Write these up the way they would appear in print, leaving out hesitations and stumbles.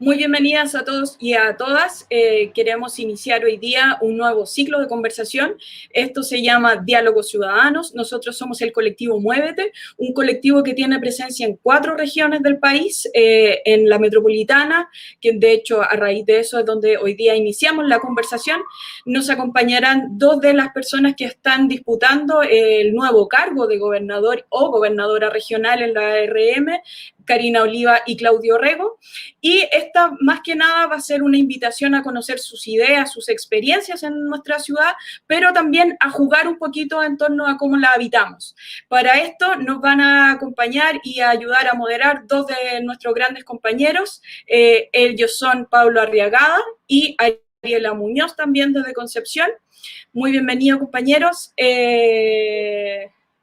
Muy bienvenidas a todos y a todas. Queremos iniciar hoy día un nuevo ciclo de conversación. Esto se llama Diálogos Ciudadanos. Nosotros somos el colectivo Muévete, un colectivo que tiene presencia en 4 regiones del país, en la metropolitana, que de hecho a raíz de eso es donde hoy día iniciamos la conversación. Nos acompañarán 2 de las personas que están disputando el nuevo cargo de gobernador o gobernadora regional en la ARM, Karina Oliva y Claudio Rego. Y esta, más que nada, va a ser una invitación a conocer sus ideas, sus experiencias en nuestra ciudad, pero también a jugar un poquito en torno a cómo la habitamos. Para esto nos van a acompañar y a ayudar a moderar 2 de nuestros grandes compañeros. Ellos son Pablo Arriagada y Ariela Muñoz, también desde Concepción. Muy bienvenidos, compañeros.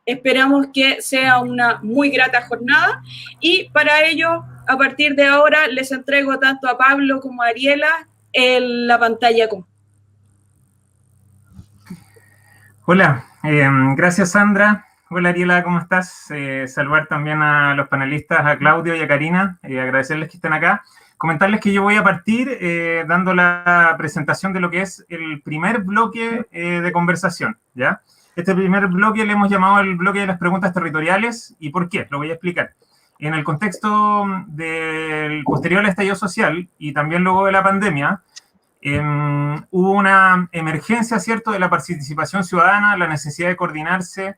Esperamos que sea una muy grata jornada y para ello, a partir de ahora, les entrego tanto a Pablo como a Ariela la pantalla. Hola, gracias Sandra. Hola Ariela, ¿cómo estás? Saludar también a los panelistas, a Claudio y a Karina, agradecerles que estén acá. Comentarles que yo voy a partir dando la presentación de lo que es el primer bloque de conversación, ¿ya? Este primer bloque le hemos llamado el bloque de las preguntas territoriales. ¿Y por qué? Lo voy a explicar. En el contexto del posterior al estallido social y también luego de la pandemia, hubo una emergencia, ¿cierto?, de la participación ciudadana, la necesidad de coordinarse,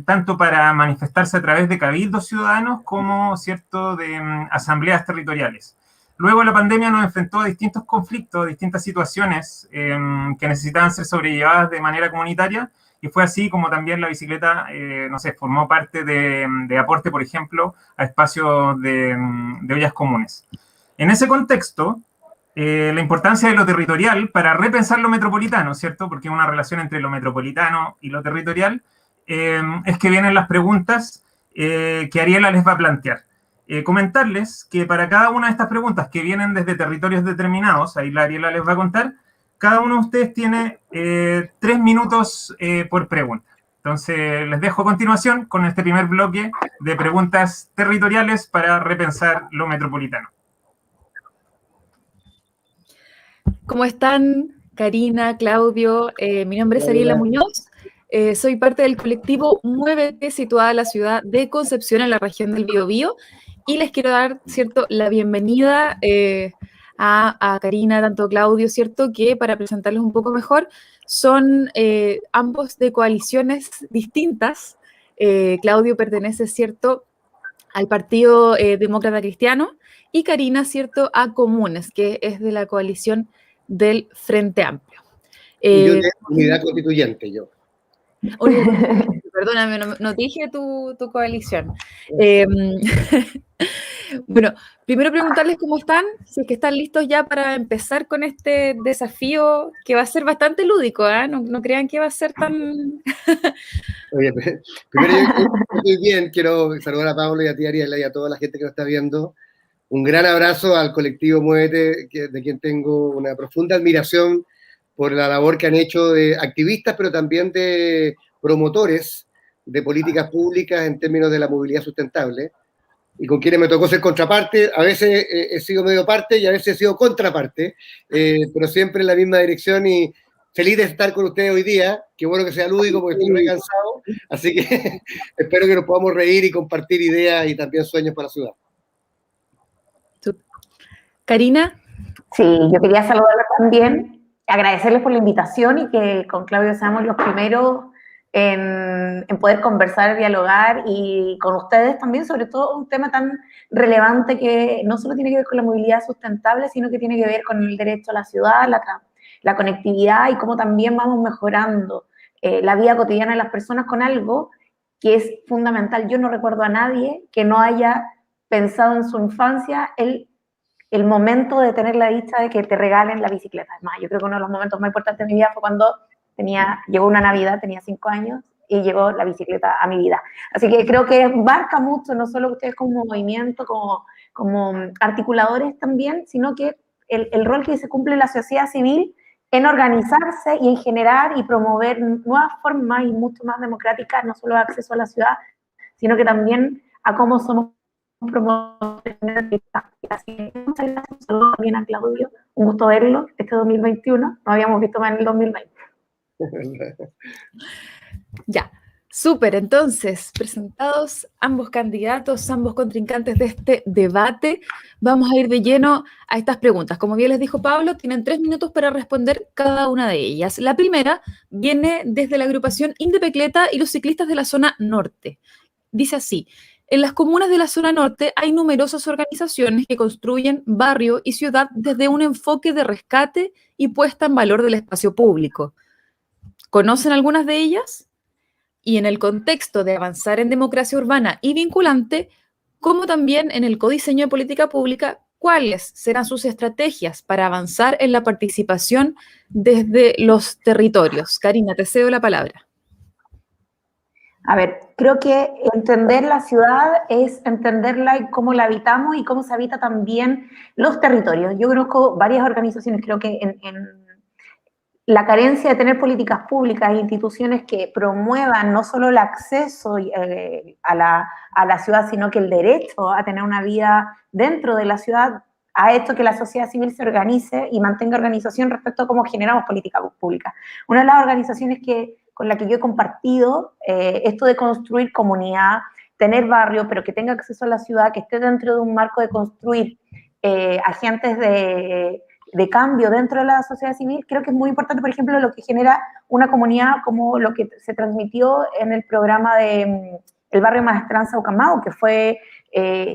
tanto para manifestarse a través de cabildos ciudadanos como, ¿cierto?, de asambleas territoriales. Luego la pandemia nos enfrentó a distintos conflictos, distintas situaciones que necesitaban ser sobrellevadas de manera comunitaria, y fue así como también la bicicleta, no sé, formó parte de aporte, por ejemplo, a espacios de ollas comunes. En ese contexto, la importancia de lo territorial para repensar lo metropolitano, ¿cierto? Porque es una relación entre lo metropolitano y lo territorial, es que vienen las preguntas que Ariela les va a plantear. Comentarles que para cada una de estas preguntas que vienen desde territorios determinados, ahí la Ariela les va a contar, cada uno de ustedes tiene 3 minutos por pregunta. Entonces, les dejo a continuación con este primer bloque de preguntas territoriales para repensar lo metropolitano. ¿Cómo están, Karina, Claudio? Mi nombre es Ariela Muñoz. Soy parte del colectivo Muévete, situada en la ciudad de Concepción, en la región del Biobío, y les quiero dar, ¿cierto?, la bienvenida a Karina, tanto Claudio, ¿cierto?, que para presentarles un poco mejor, son ambos de coaliciones distintas. Claudio pertenece, ¿cierto?, al Partido Demócrata Cristiano, y Karina, ¿cierto?, a Comunes, que es de la coalición del Frente Amplio. Y yo de Unidad Constituyente, yo. Perdóname, no dije tu coalición. Bueno, primero preguntarles cómo están, si es que están listos ya para empezar con este desafío que va a ser bastante lúdico, ¿eh? No crean que va a ser tan... Oye, primero yo estoy bien, quiero saludar a Pablo y a ti, Ariela, y a toda la gente que nos está viendo. Un gran abrazo al colectivo Muévete, de quien tengo una profunda admiración por la labor que han hecho de activistas, pero también de promotores de políticas públicas en términos de la movilidad sustentable, y con quienes me tocó ser contraparte. A veces he sido medio parte y a veces he sido contraparte, pero siempre en la misma dirección, y feliz de estar con ustedes hoy día. Qué bueno que sea lúdico porque estoy muy cansado, así que espero que nos podamos reír y compartir ideas y también sueños para la ciudad. Karina. Sí, yo quería saludarles también, agradecerles por la invitación y que con Claudio seamos los primeros en poder conversar, dialogar, y con ustedes también, sobre todo un tema tan relevante que no solo tiene que ver con la movilidad sustentable, sino que tiene que ver con el derecho a la ciudad, la conectividad, y cómo también vamos mejorando la vida cotidiana de las personas con algo que es fundamental. Yo no recuerdo a nadie que no haya pensado en su infancia el momento de tener la dicha de que te regalen la bicicleta. Es más, yo creo que uno de los momentos más importantes de mi vida fue cuando llegó una Navidad, tenía 5 años, y llegó la bicicleta a mi vida. Así que creo que marca mucho, no solo ustedes como movimiento, como articuladores también, sino que el rol que se cumple en la sociedad civil en organizarse y en generar y promover nuevas formas y mucho más democráticas, no solo de acceso a la ciudad, sino que también a cómo somos promover. Así que muchas gracias, un saludo también a Claudio, un gusto verlo este 2021, no habíamos visto más en el 2020. Ya, súper. Entonces, presentados ambos candidatos, ambos contrincantes de este debate, vamos a ir de lleno a estas preguntas. Como bien les dijo Pablo, tienen 3 minutos para responder cada una de ellas. La primera viene desde la agrupación Indepecleta y los ciclistas de la zona norte. Dice así: en las comunas de la zona norte hay numerosas organizaciones que construyen barrio y ciudad desde un enfoque de rescate y puesta en valor del espacio público. ¿Conocen algunas de ellas? Y en el contexto de avanzar en democracia urbana y vinculante, como también en el codiseño de política pública, ¿cuáles serán sus estrategias para avanzar en la participación desde los territorios? Karina, te cedo la palabra. A ver, creo que entender la ciudad es entenderla y cómo la habitamos y cómo se habita también los territorios. Yo conozco varias organizaciones, creo que en la carencia de tener políticas públicas e instituciones que promuevan no solo el acceso a la ciudad, sino que el derecho a tener una vida dentro de la ciudad, ha hecho que la sociedad civil se organice y mantenga organización respecto a cómo generamos políticas públicas. Una de las organizaciones con la que yo he compartido esto de construir comunidad, tener barrio, pero que tenga acceso a la ciudad, que esté dentro de un marco de construir agentes de cambio dentro de la sociedad civil, creo que es muy importante, por ejemplo, lo que genera una comunidad como lo que se transmitió en el programa de el barrio Maestranza Ucamau, que fue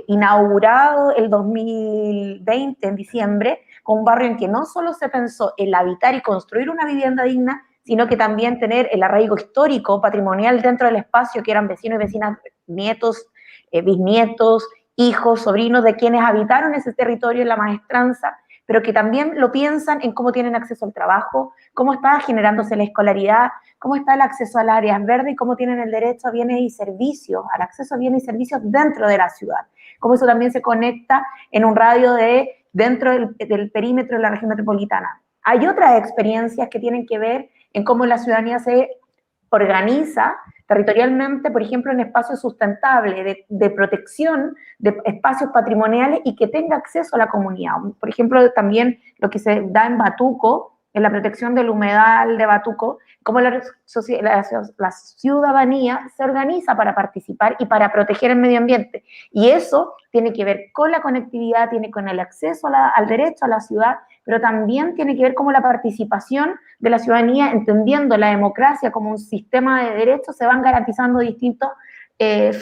inaugurado el 2020, en diciembre, con un barrio en que no solo se pensó en habitar y construir una vivienda digna, sino que también tener el arraigo histórico, patrimonial dentro del espacio, que eran vecinos y vecinas, nietos, bisnietos, hijos, sobrinos de quienes habitaron ese territorio en la Maestranza, pero que también lo piensan en cómo tienen acceso al trabajo, cómo está generándose la escolaridad, cómo está el acceso al áreas verdes y cómo tienen el derecho a bienes y servicios, al acceso a bienes y servicios dentro de la ciudad. Cómo eso también se conecta en un radio dentro del perímetro de la región metropolitana. Hay otras experiencias que tienen que ver en cómo la ciudadanía se organiza territorialmente, por ejemplo, en espacios sustentables, de protección de espacios patrimoniales y que tenga acceso a la comunidad. Por ejemplo, también lo que se da en Batuco, en la protección del humedal de Batuco, cómo la ciudadanía se organiza para participar y para proteger el medio ambiente. Y eso tiene que ver con la conectividad, tiene con el acceso al derecho a la ciudad, pero también tiene que ver con la participación de la ciudadanía, entendiendo la democracia como un sistema de derechos, se van garantizando distintas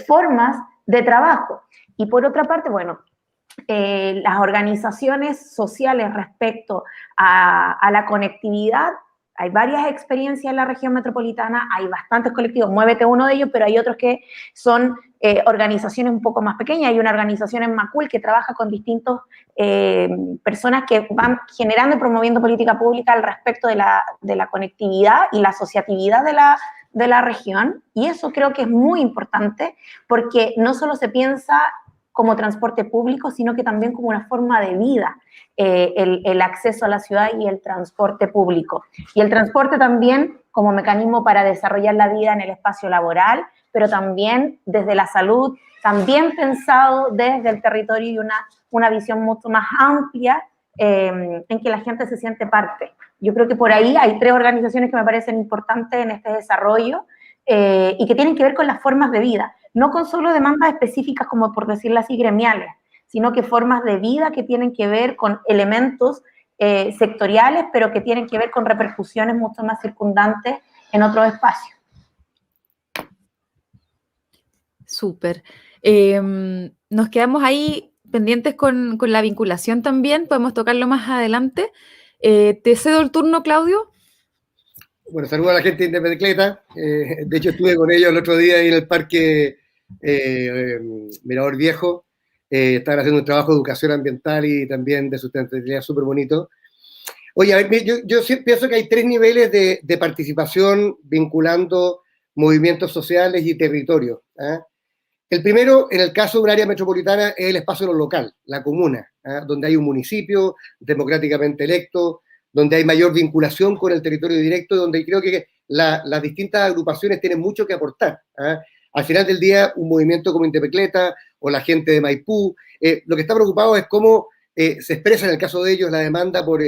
formas de trabajo. Y por otra parte, bueno, las organizaciones sociales respecto a la conectividad, hay varias experiencias en la región metropolitana, hay bastantes colectivos, Muévete uno de ellos, pero hay otros que son organizaciones un poco más pequeñas. Hay una organización en Macul que trabaja con distintas personas que van generando y promoviendo política pública al respecto de la conectividad y la asociatividad de la región, y eso creo que es muy importante porque no solo se piensa como transporte público, sino que también como una forma de vida, el acceso a la ciudad y el transporte público. Y el transporte también como mecanismo para desarrollar la vida en el espacio laboral, pero también desde la salud, también pensado desde el territorio y una visión mucho más amplia en que la gente se siente parte. Yo creo que por ahí hay 3 organizaciones que me parecen importantes en este desarrollo y que tienen que ver con las formas de vida, no con solo demandas específicas como por decirlo así gremiales, sino que formas de vida que tienen que ver con elementos sectoriales, pero que tienen que ver con repercusiones mucho más circundantes en otros espacios. Súper. Nos quedamos ahí pendientes con la vinculación también, podemos tocarlo más adelante. Te cedo el turno, Claudio. Bueno, saludo a la gente de Indepecleta. De hecho, estuve con ellos el otro día ahí en el parque Mirador Viejo. Estaban haciendo un trabajo de educación ambiental y también de sustentabilidad súper bonito. Oye, a ver, yo pienso que hay 3 niveles de participación vinculando movimientos sociales y territorios. El primero, en el caso de un área metropolitana, es el espacio local, la comuna, donde hay un municipio democráticamente electo, donde hay mayor vinculación con el territorio directo, donde creo que las distintas agrupaciones tienen mucho que aportar. al final del día un movimiento como Indepecleta o la gente de Maipú, lo que está preocupado es cómo se expresa en el caso de ellos la demanda por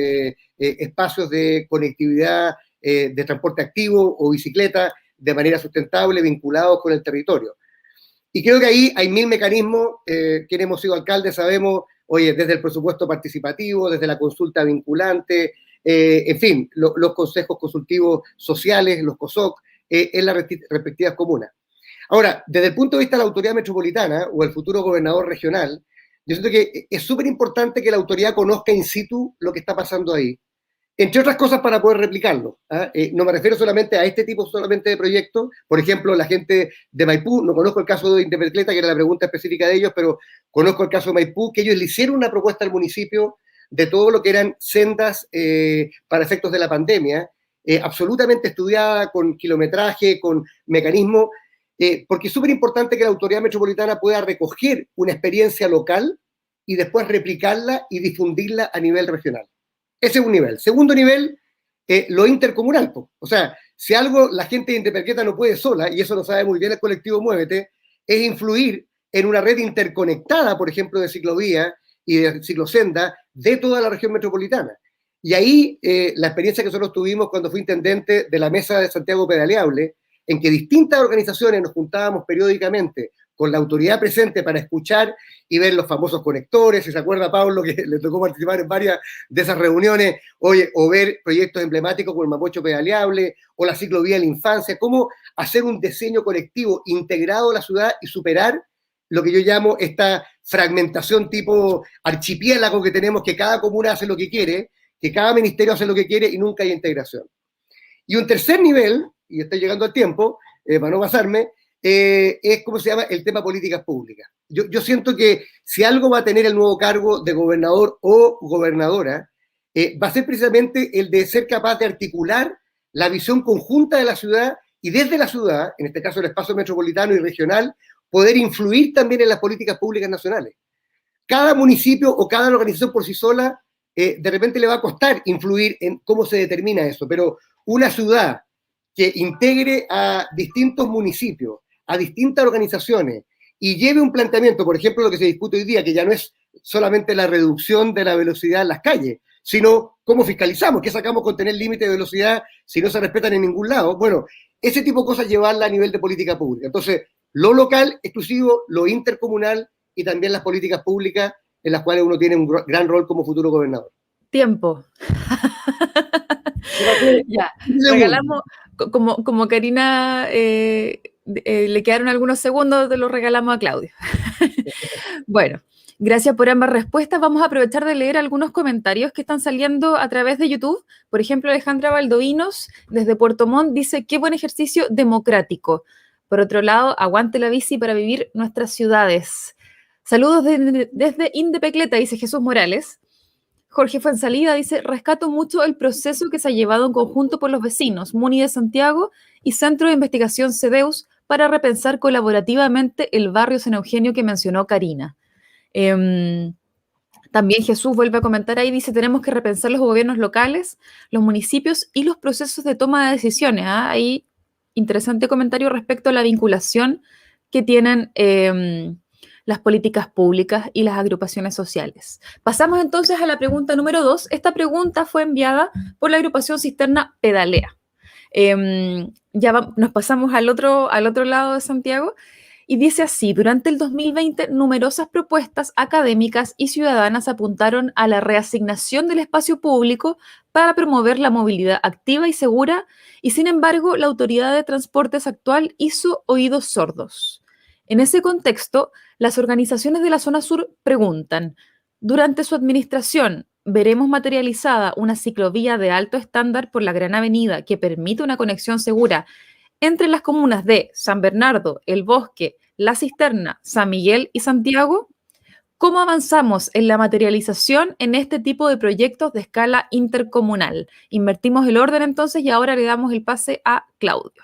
espacios de conectividad, de transporte activo o bicicleta de manera sustentable vinculados con el territorio. Y creo que ahí hay mil mecanismos, quienes hemos sido alcaldes sabemos, oye, desde el presupuesto participativo, desde la consulta vinculante, en fin, los consejos consultivos sociales, los COSOC, en las respectivas comunas. Ahora, desde el punto de vista de la autoridad metropolitana o el futuro gobernador regional, yo siento que es súper importante que la autoridad conozca in situ lo que está pasando ahí, entre otras cosas para poder replicarlo. No me refiero solamente a este tipo solamente de proyectos, por ejemplo, la gente de Maipú, no conozco el caso de Indepecleta, que era la pregunta específica de ellos, pero conozco el caso de Maipú, que ellos le hicieron una propuesta al municipio de todo lo que eran sendas para efectos de la pandemia, absolutamente estudiada, con kilometraje, con mecanismo, porque es súper importante que la autoridad metropolitana pueda recoger una experiencia local y después replicarla y difundirla a nivel regional. Ese es un nivel. Segundo nivel, lo intercomunal. O sea, si algo la gente de Indepecleta no puede sola, y eso lo sabe muy bien el colectivo Muévete, es influir en una red interconectada, por ejemplo, de ciclovía y de ciclosenda de toda la región metropolitana. Y ahí la experiencia que nosotros tuvimos cuando fui intendente de la Mesa de Santiago Pedaleable, en que distintas organizaciones nos juntábamos periódicamente con la autoridad presente para escuchar y ver los famosos conectores, si se acuerda Pablo que le tocó participar en varias de esas reuniones, oye, o ver proyectos emblemáticos como el Mapocho Pedaleable o la ciclovía de la infancia, cómo hacer un diseño colectivo integrado a la ciudad y superar lo que yo llamo esta fragmentación tipo archipiélago que tenemos, que cada comuna hace lo que quiere, que cada ministerio hace lo que quiere y nunca hay integración. Y un tercer nivel, y estoy llegando al tiempo, para no pasarme, es, ¿cómo se llama?, el tema políticas públicas. Yo siento que si algo va a tener el nuevo cargo de gobernador o gobernadora, va a ser precisamente el de ser capaz de articular la visión conjunta de la ciudad y desde la ciudad, en este caso el espacio metropolitano y regional, poder influir también en las políticas públicas nacionales. Cada municipio o cada organización por sí sola, de repente le va a costar influir en cómo se determina eso, pero una ciudad que integre a distintos municipios, a distintas organizaciones y lleve un planteamiento, por ejemplo, lo que se discute hoy día, que ya no es solamente la reducción de la velocidad en las calles, sino cómo fiscalizamos, qué sacamos con tener límite de velocidad si no se respetan en ningún lado. Bueno, ese tipo de cosas llevarla a nivel de política pública. Entonces, lo local, exclusivo, lo intercomunal y también las políticas públicas en las cuales uno tiene un gran rol como futuro gobernador. Tiempo. Ya, regalamos, como Karina le quedaron algunos segundos, te los regalamos a Claudio. Bueno, gracias por ambas respuestas. Vamos a aprovechar de leer algunos comentarios que están saliendo a través de YouTube. Por ejemplo, Alejandra Valdovinos, desde Puerto Montt, dice, qué buen ejercicio democrático. Por otro lado, aguante la bici para vivir nuestras ciudades. Saludos desde Indepecleta, dice Jesús Morales. Jorge Fuensalida dice, rescato mucho el proceso que se ha llevado en conjunto por los vecinos, Muni de Santiago y Centro de Investigación CEDEUS, para repensar colaborativamente el barrio San Eugenio que mencionó Karina. También Jesús vuelve a comentar ahí, dice, tenemos que repensar los gobiernos locales, los municipios y los procesos de toma de decisiones. Ahí, interesante comentario respecto a la vinculación que tienen las políticas públicas y las agrupaciones sociales. Pasamos entonces a la pregunta número 2. Esta pregunta fue enviada por la agrupación Cisterna Pedalea. Nos pasamos al otro lado de Santiago y dice así, durante el 2020 numerosas propuestas académicas y ciudadanas apuntaron a la reasignación del espacio público para promover la movilidad activa y segura y sin embargo la autoridad de transportes actual hizo oídos sordos. En ese contexto, las organizaciones de la zona sur preguntan, durante su administración, ¿veremos materializada una ciclovía de alto estándar por la Gran Avenida que permite una conexión segura entre las comunas de San Bernardo, El Bosque, La Cisterna, San Miguel y Santiago? ¿Cómo avanzamos en la materialización en este tipo de proyectos de escala intercomunal? Invertimos el orden entonces y ahora le damos el pase a Claudio.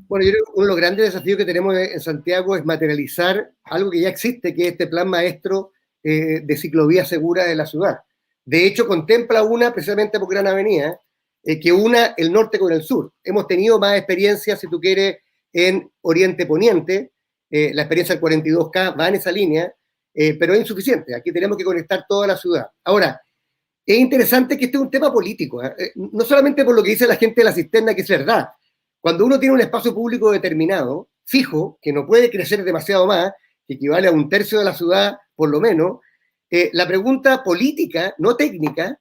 Bueno, yo creo que uno de los grandes desafíos que tenemos en Santiago es materializar algo que ya existe, que es este plan maestro de ciclovía segura de la ciudad. De hecho, contempla una, precisamente por Gran Avenida, que una el norte con el sur. Hemos tenido más experiencias, si tú quieres, en Oriente Poniente. La experiencia del 42K va en esa línea, pero es insuficiente. Aquí tenemos que conectar toda la ciudad. Ahora, es interesante que este es un tema político, no solamente por lo que dice la gente de la cisterna, que es verdad. Cuando uno tiene un espacio público determinado, fijo, que no puede crecer demasiado más, que equivale a 1/3 de la ciudad, por lo menos, la pregunta política, no técnica,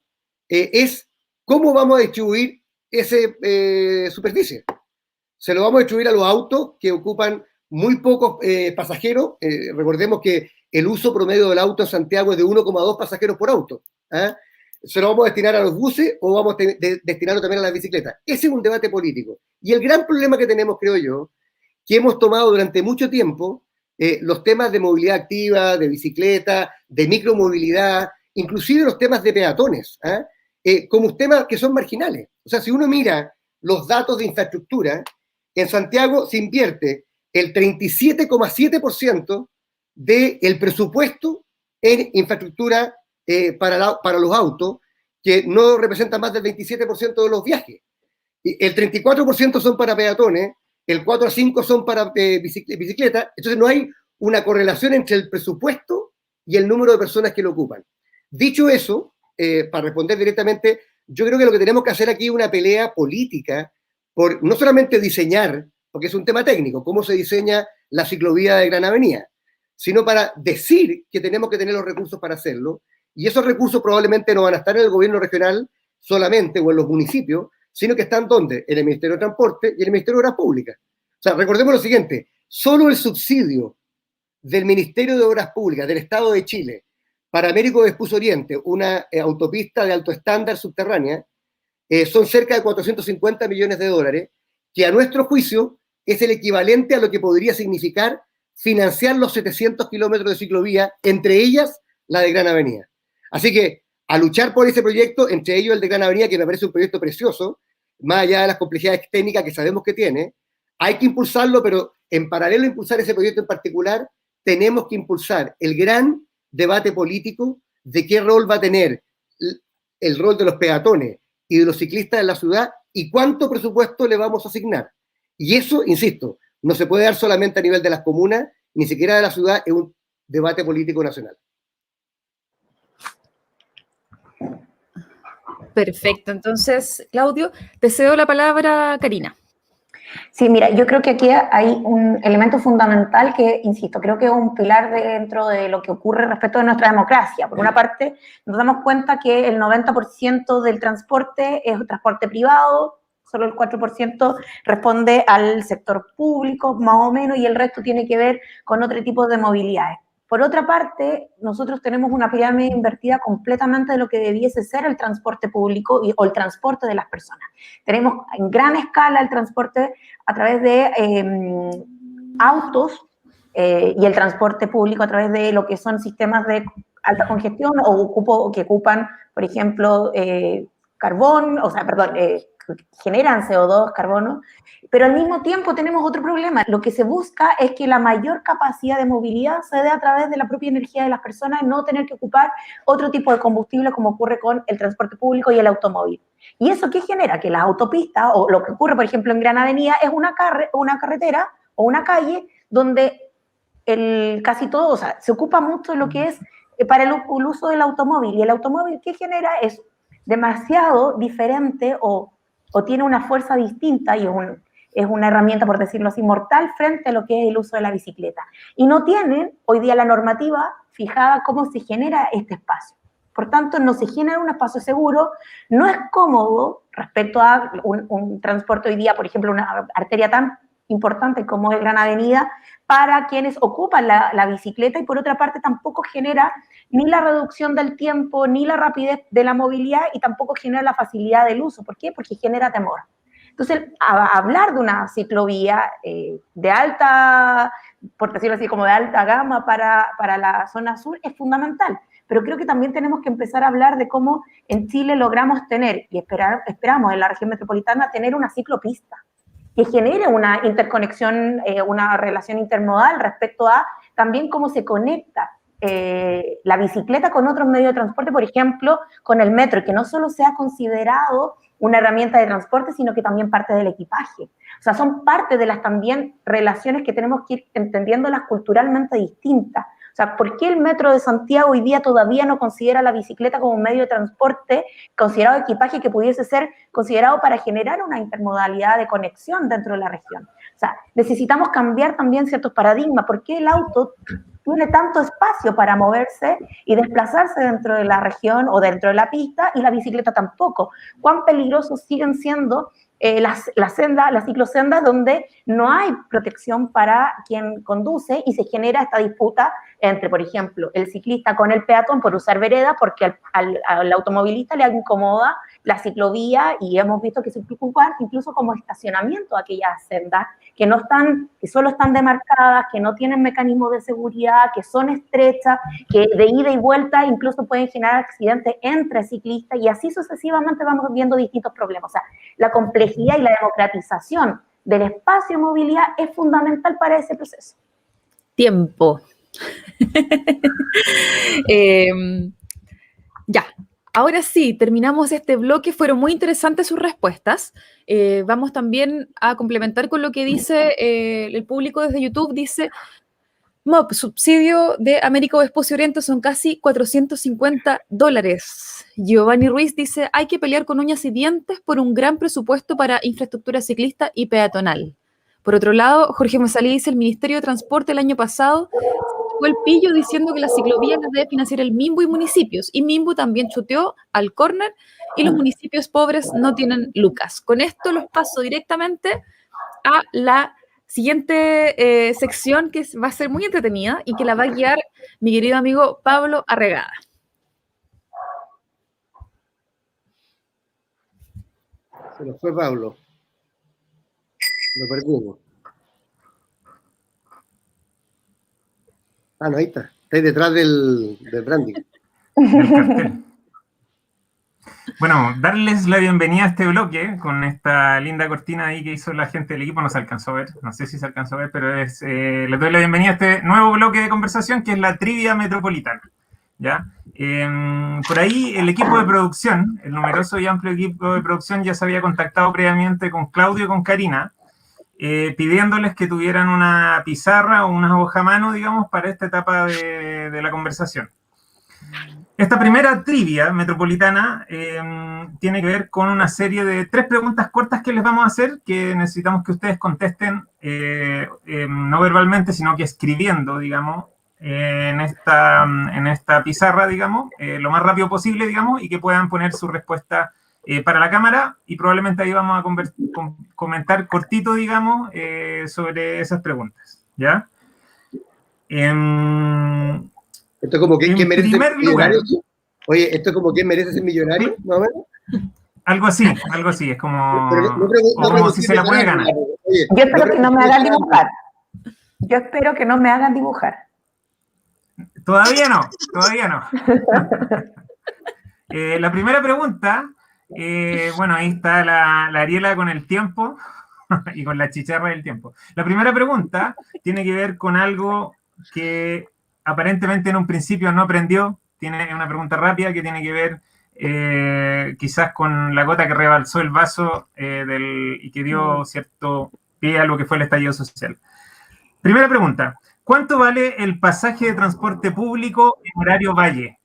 es cómo vamos a distribuir esa superficie. Se lo vamos a distribuir a los autos que ocupan muy pocos pasajeros. Recordemos que el uso promedio del auto en Santiago es de 1,2 pasajeros por auto. ¿Se lo vamos a destinar a los buses o vamos a destinarlo también a las bicicletas? Ese es un debate político. Y el gran problema que tenemos, creo yo, que hemos tomado durante mucho tiempo los temas de movilidad activa, de bicicleta, de micromovilidad, inclusive los temas de peatones, como temas que son marginales. O sea, si uno mira los datos de infraestructura, en Santiago se invierte el 37,7% del presupuesto en infraestructura para los autos, que no representa más del 27% de los viajes. El 34% son para peatones, el 4 a 5 son para bicicletas. Entonces no hay una correlación entre el presupuesto y el número de personas que lo ocupan. Dicho eso, para responder directamente, yo creo que lo que tenemos que hacer aquí es una pelea política por no solamente diseñar, porque es un tema técnico, cómo se diseña la ciclovía de Gran Avenida, sino para decir que tenemos que tener los recursos para hacerlo, y esos recursos probablemente no van a estar en el gobierno regional solamente o en los municipios, sino que están ¿dónde? En el Ministerio de Transporte y en el Ministerio de Obras Públicas. O sea, recordemos lo siguiente, solo el subsidio del Ministerio de Obras Públicas del Estado de Chile para Américo Vespucio Oriente, una autopista de alto estándar subterránea, son cerca de 450 millones de dólares, que a nuestro juicio es el equivalente a lo que podría significar financiar los 700 kilómetros de ciclovía, entre ellas la de Gran Avenida. Así que a luchar por ese proyecto, entre ellos el de Gran Avenida, que me parece un proyecto precioso, más allá de las complejidades técnicas que sabemos que tiene, hay que impulsarlo, pero en paralelo a impulsar ese proyecto en particular, tenemos que impulsar el gran debate político de qué rol va a tener el rol de los peatones y de los ciclistas en la ciudad y cuánto presupuesto le vamos a asignar. Y eso, insisto, no se puede dar solamente a nivel de las comunas, ni siquiera de la ciudad, es un debate político nacional. Perfecto. Entonces, Claudio, te cedo la palabra a Karina. Sí, mira, yo creo que aquí hay un elemento fundamental que, insisto, creo que es un pilar dentro de lo que ocurre respecto de nuestra democracia. Por una parte, nos damos cuenta que el 90% del transporte es transporte privado, solo el 4% responde al sector público, más o menos, y el resto tiene que ver con otro tipo de movilidades. Por otra parte, nosotros tenemos una pirámide invertida completamente de lo que debiese ser el transporte público o el transporte de las personas. Tenemos en gran escala el transporte a través de autos y el transporte público a través de lo que son sistemas de alta congestión o que ocupan, por ejemplo, carbón, generan CO2, carbono, pero al mismo tiempo tenemos otro problema. Lo que se busca es que la mayor capacidad de movilidad se dé a través de la propia energía de las personas, no tener que ocupar otro tipo de combustible como ocurre con el transporte público y el automóvil. ¿Y eso qué genera? Que las autopistas, o lo que ocurre, por ejemplo, en Gran Avenida, es una carretera o una calle donde casi todo, o sea, se ocupa mucho lo que es para el uso del automóvil. Y el automóvil, ¿qué genera? Es demasiado diferente o tiene una fuerza distinta y es una herramienta, por decirlo así, mortal frente a lo que es el uso de la bicicleta. Y no tienen hoy día la normativa fijada cómo se genera este espacio. Por tanto, no se genera un espacio seguro, no es cómodo respecto a un transporte hoy día, por ejemplo, una arteria tan importante como es Gran Avenida, para quienes ocupan la bicicleta, y por otra parte tampoco genera ni la reducción del tiempo, ni la rapidez de la movilidad, y tampoco genera la facilidad del uso. ¿Por qué? Porque genera temor. Entonces, hablar de una ciclovía de alta, por decirlo así, como de alta gama para la zona sur es fundamental, pero creo que también tenemos que empezar a hablar de cómo en Chile logramos tener, y esperamos en la región metropolitana, tener una ciclopista que genere una interconexión, una relación intermodal respecto a también cómo se conecta la bicicleta con otros medios de transporte, por ejemplo, con el metro, y que no solo sea considerado una herramienta de transporte, sino que también parte del equipaje. O sea, son parte de las también relaciones que tenemos que ir entendiéndolas culturalmente distintas. O sea, ¿por qué el Metro de Santiago hoy día todavía no considera la bicicleta como un medio de transporte considerado equipaje que pudiese ser considerado para generar una intermodalidad de conexión dentro de la región? O sea, necesitamos cambiar también ciertos paradigmas. ¿Por qué el auto tiene tanto espacio para moverse y desplazarse dentro de la región o dentro de la pista y la bicicleta tampoco? ¿Cuán peligrosos siguen siendo las ciclosendas donde no hay protección para quien conduce y se genera esta disputa entre, por ejemplo, el ciclista con el peatón por usar vereda porque al automovilista le incomoda la ciclovía y hemos visto que se ocupan incluso como estacionamiento aquellas sendas que solo están demarcadas, que no tienen mecanismos de seguridad, que son estrechas, que de ida y vuelta incluso pueden generar accidentes entre ciclistas y así sucesivamente vamos viendo distintos problemas. O sea, la complejidad y la democratización del espacio de movilidad es fundamental para ese proceso. Tiempo. Ya. Ahora sí, terminamos este bloque, fueron muy interesantes sus respuestas. Vamos también a complementar con lo que dice el público desde YouTube. Dice, MOP, subsidio de Américo Vespucio Oriente son casi $450. Giovanni Ruiz dice, hay que pelear con uñas y dientes por un gran presupuesto para infraestructura ciclista y peatonal. Por otro lado, Jorge Mesalí dice, el Ministerio de Transporte el año pasado fue el pillo diciendo que las ciclovías las debe financiar el Minbu y municipios, y Minbu también chuteó al córner y los municipios pobres no tienen lucas. Con esto los paso directamente a la siguiente sección que va a ser muy entretenida y que la va a guiar mi querido amigo Pablo Arregada. Se nos fue Pablo. Lo perdimos. Ah, no, ahí está. Está ahí detrás del branding. Del cartel. Bueno, darles la bienvenida a este bloque con esta linda cortina ahí que hizo la gente del equipo. No se alcanzó a ver, no sé si se alcanzó a ver, pero les doy la bienvenida a este nuevo bloque de conversación que es la trivia metropolitana. ¿Ya? Por ahí el equipo de producción, el numeroso y amplio equipo de producción ya se había contactado previamente con Claudio y con Karina, pidiéndoles que tuvieran una pizarra o una hoja a mano, digamos, para esta etapa de la conversación. Esta primera trivia metropolitana tiene que ver con una serie de 3 preguntas cortas que les vamos a hacer, que necesitamos que ustedes contesten no verbalmente, sino que escribiendo, digamos, en esta pizarra, digamos, lo más rápido posible, digamos, y que puedan poner su respuesta para la cámara, y probablemente ahí vamos a comentar cortito, digamos, sobre esas preguntas, ¿ya? Esto es como ¿quién merece ser millonario? Lugar, oye, esto es como ¿quién merece ser millonario? ¿Más o menos? Algo así, es como, como si se la puede ganar. Oye, yo espero que no me hagan dibujar. Yo espero que no me hagan dibujar. Todavía no. La primera pregunta, bueno, ahí está la Ariela con el tiempo y con la chicharra del tiempo. La primera pregunta tiene que ver con algo que aparentemente en un principio no aprendió. Tiene una pregunta rápida que tiene que ver quizás con la gota que rebalsó el vaso y que dio cierto pie a lo que fue el estallido social. Primera pregunta. ¿Cuánto vale el pasaje de transporte público en horario valle?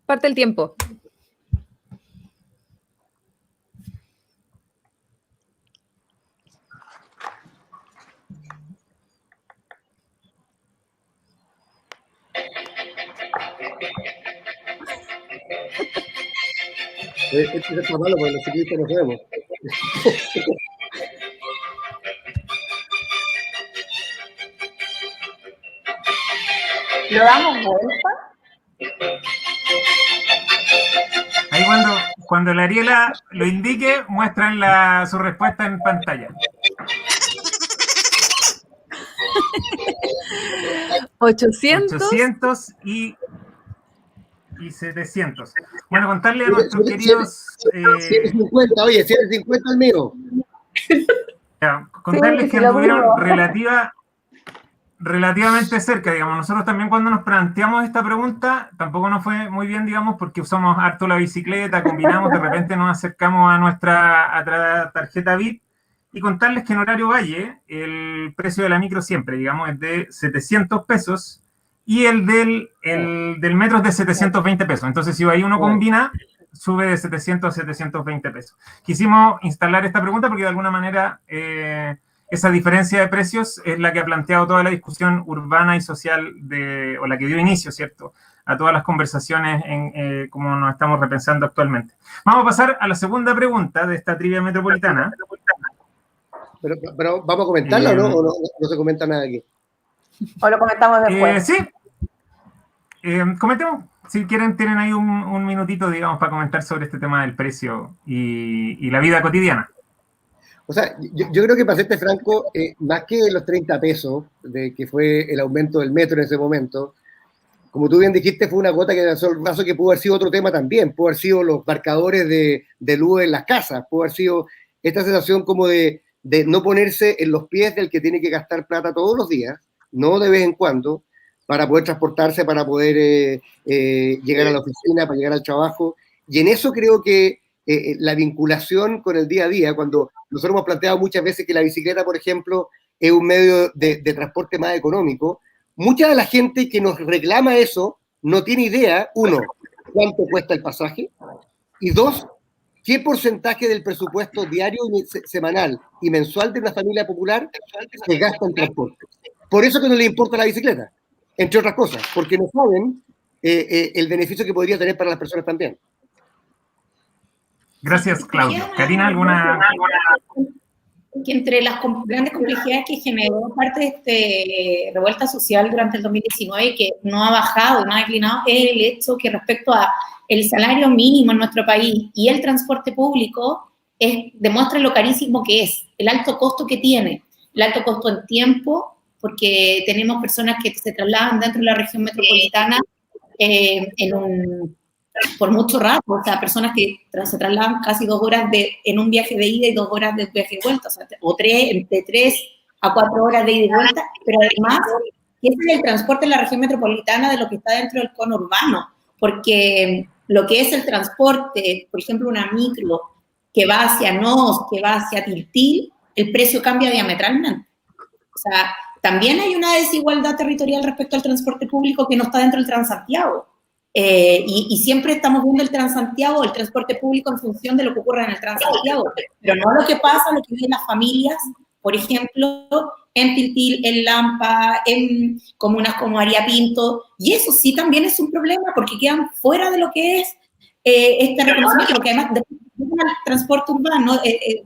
Parte el tiempo. Esto está malo porque los ciclistas no sabemos. ¿Lo damos vuelta? Ahí cuando la Ariela lo indique, muestran su respuesta en pantalla. 800 y 700. Bueno, contarle a nuestros queridos... 750, oye, 750 el mío. Contarles que tuvieron relativamente cerca, digamos. Nosotros también cuando nos planteamos esta pregunta, tampoco nos fue muy bien, digamos, porque usamos harto la bicicleta, combinamos, de repente nos acercamos a nuestra tarjeta VIP y contarles que en Horario Valle el precio de la micro siempre, digamos, es de 700 pesos y el del metro es de 720 pesos. Entonces, si ahí uno combina, sube de 700 a 720 pesos. Quisimos instalar esta pregunta porque de alguna manera esa diferencia de precios es la que ha planteado toda la discusión urbana y social o la que dio inicio, ¿cierto?, a todas las conversaciones como nos estamos repensando actualmente. Vamos a pasar a la segunda pregunta de esta trivia metropolitana. Pero ¿vamos a comentarla o no? ¿O no se comenta nada aquí? ¿O lo comentamos después? Sí. Comentemos. Si quieren, tienen ahí un minutito, digamos, para comentar sobre este tema del precio y la vida cotidiana. O sea, yo creo que, para serte franco, más que los 30 pesos, que fue el aumento del metro en ese momento, como tú bien dijiste, fue una gota que alzó el vaso, que pudo haber sido otro tema también. Pudo haber sido los marcadores de luz en las casas, pudo haber sido esta sensación como de no ponerse en los pies del que tiene que gastar plata todos los días, no de vez en cuando, para poder transportarse, para poder llegar a la oficina, para llegar al trabajo. Y en eso creo que la vinculación con el día a día, cuando nosotros hemos planteado muchas veces que la bicicleta, por ejemplo, es un medio de transporte más económico, mucha de la gente que nos reclama eso no tiene idea, uno, cuánto cuesta el pasaje, y dos, qué porcentaje del presupuesto diario, semanal y mensual de una familia popular se gasta en transporte. Por eso que no le importa la bicicleta, entre otras cosas, porque no saben el beneficio que podría tener para las personas también. Gracias, Claudio. Karina, ¿alguna...? Que entre las grandes complejidades que generó parte de esta revuelta social durante el 2019, que no ha bajado, no ha declinado, es el hecho que respecto a el salario mínimo en nuestro país y el transporte público, demuestra lo carísimo que es, el alto costo que tiene, el alto costo en tiempo, porque tenemos personas que se trasladan dentro de la región metropolitana por mucho rato, o sea, personas que se trasladan casi 2 horas en un viaje de ida y 2 horas de viaje de vuelta, o sea, de 3 a 4 horas de ida y vuelta, pero además, ese es el transporte en la región metropolitana de lo que está dentro del cono urbano, porque lo que es el transporte, por ejemplo, una micro que va hacia Nos, que va hacia Tiltil, el precio cambia diametralmente. O sea, también hay una desigualdad territorial respecto al transporte público que no está dentro del Transantiago. Y siempre estamos viendo el Transantiago, el transporte público en función de lo que ocurre en el Transantiago, pero no lo que pasa, lo que viven las familias, por ejemplo, en Tiltil, en Lampa, en comunas como Aria Pinto, y eso sí también es un problema porque quedan fuera de lo que es este reconocimiento, porque además del transporte urbano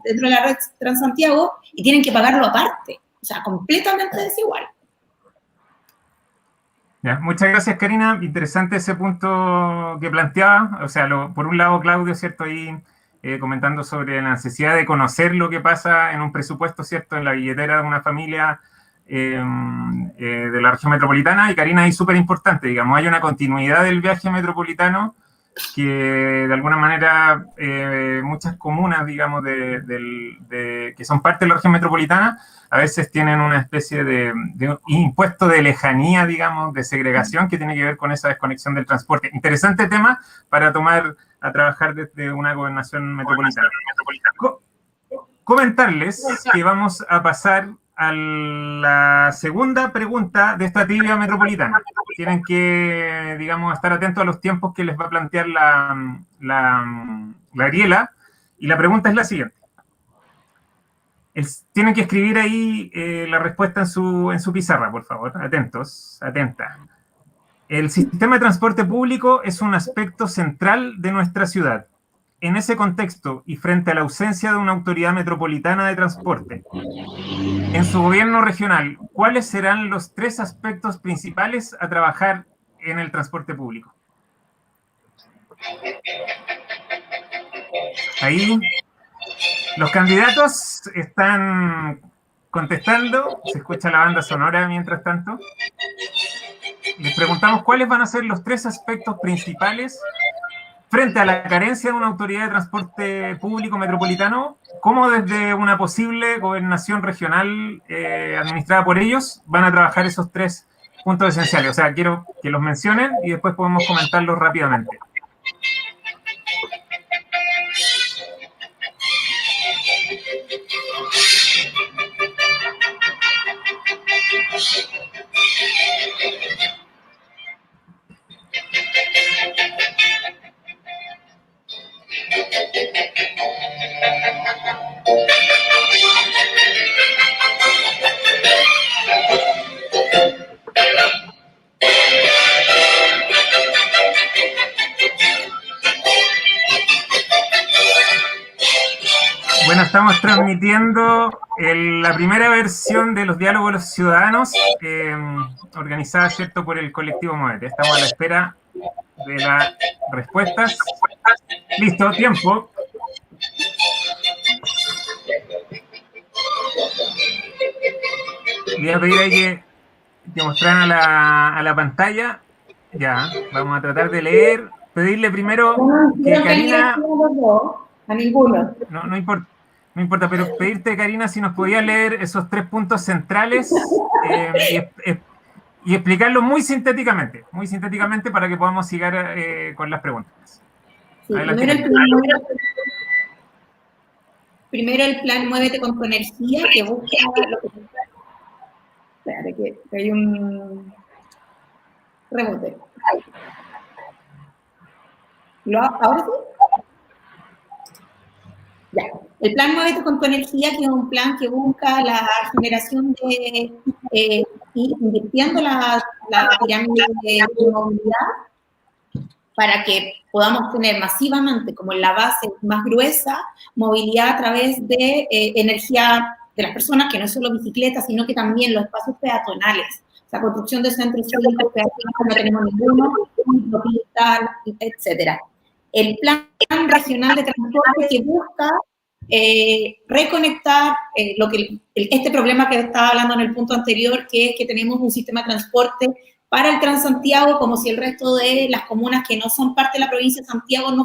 dentro de la red Transantiago y tienen que pagarlo aparte, o sea, completamente desigual. Ya, muchas gracias, Karina. Interesante ese punto que planteaba. O sea, por un lado, Claudio, ¿cierto? Ahí comentando sobre la necesidad de conocer lo que pasa en un presupuesto, ¿cierto? En la billetera de una familia de la región metropolitana. Y Karina, ahí súper importante, digamos, hay una continuidad del viaje metropolitano que de alguna manera muchas comunas, digamos, que son parte de la región metropolitana, a veces tienen una especie de impuesto de lejanía, digamos, de segregación que tiene que ver con esa desconexión del transporte. Interesante tema para tomar a trabajar desde una gobernación metropolitana. Comentarles que vamos a pasar a la segunda pregunta de esta trivia metropolitana. Tienen que, digamos, estar atentos a los tiempos que les va a plantear la Ariela. Y la pregunta es la siguiente. Tienen que escribir ahí la respuesta en su pizarra, por favor. Atentos, atenta. El sistema de transporte público es un aspecto central de nuestra ciudad. En ese contexto y frente a la ausencia de una autoridad metropolitana de transporte, en su gobierno regional, ¿cuáles serán los 3 aspectos principales a trabajar en el transporte público? Ahí los candidatos están contestando, se escucha la banda sonora mientras tanto. Les preguntamos cuáles van a ser los 3 aspectos principales frente a la carencia de una autoridad de transporte público metropolitano, ¿cómo desde una posible gobernación regional administrada por ellos van a trabajar esos tres puntos esenciales? O sea, quiero que los mencionen y después podemos comentarlos rápidamente. Bueno, estamos transmitiendo la primera versión de los diálogos de los ciudadanos, organizada, ¿cierto?, por el colectivo Muévete. Estamos a la espera de las respuestas. Listo, tiempo. Voy a pedir ahí que mostraran a la pantalla. Ya, vamos a tratar de leer. Pedirle primero que Karina... A ninguno. No importa. No importa, pero pedirte, Karina, si nos podías leer esos tres puntos centrales y explicarlo muy sintéticamente para que podamos seguir con las preguntas. Sí, primero el plan Muévete con tu energía, que busca lo que... Espérate, que hay un rebote. ¿Ahora sí? Ya. El plan Muévete con tu energía, que es un plan que busca la generación de, invirtiendo la pirámide de movilidad para que podamos tener masivamente, como en la base más gruesa, movilidad a través de energía de las personas, que no es solo bicicletas, sino que también los espacios peatonales. O sea, construcción de centros cívicos peatonales, no tenemos ninguno, etcétera. El plan regional de transporte que busca reconectar este problema que estaba hablando en el punto anterior, que es que tenemos un sistema de transporte para el Transantiago, como si el resto de las comunas que no son parte de la provincia de Santiago no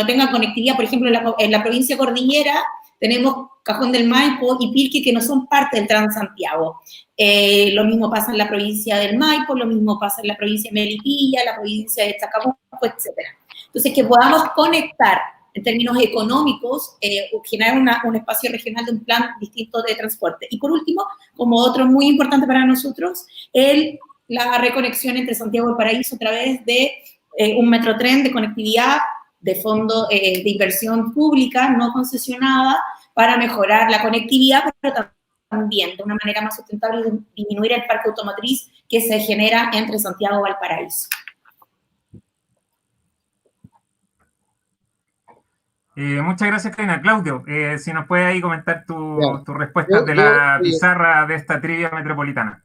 tengan conectividad. Por ejemplo, en la provincia de Cordillera tenemos Cajón del Maipo y Pirque, que no son parte del Transantiago. Lo mismo pasa en la provincia del Maipo, lo mismo pasa en la provincia de Melipilla, la provincia de Chacabuco, etc. Entonces, que podamos conectar en términos económicos, generar un espacio regional de un plan distinto de transporte. Y por último, como otro muy importante para nosotros, la reconexión entre Santiago y Valparaíso a través de un metrotren de conectividad de fondo de inversión pública no concesionada para mejorar la conectividad, pero también de una manera más sustentable disminuir el parque automotriz que se genera entre Santiago y Valparaíso. Muchas gracias, Karina. Claudio, si nos puede ahí comentar tus respuestas de la pizarra de esta trivia metropolitana.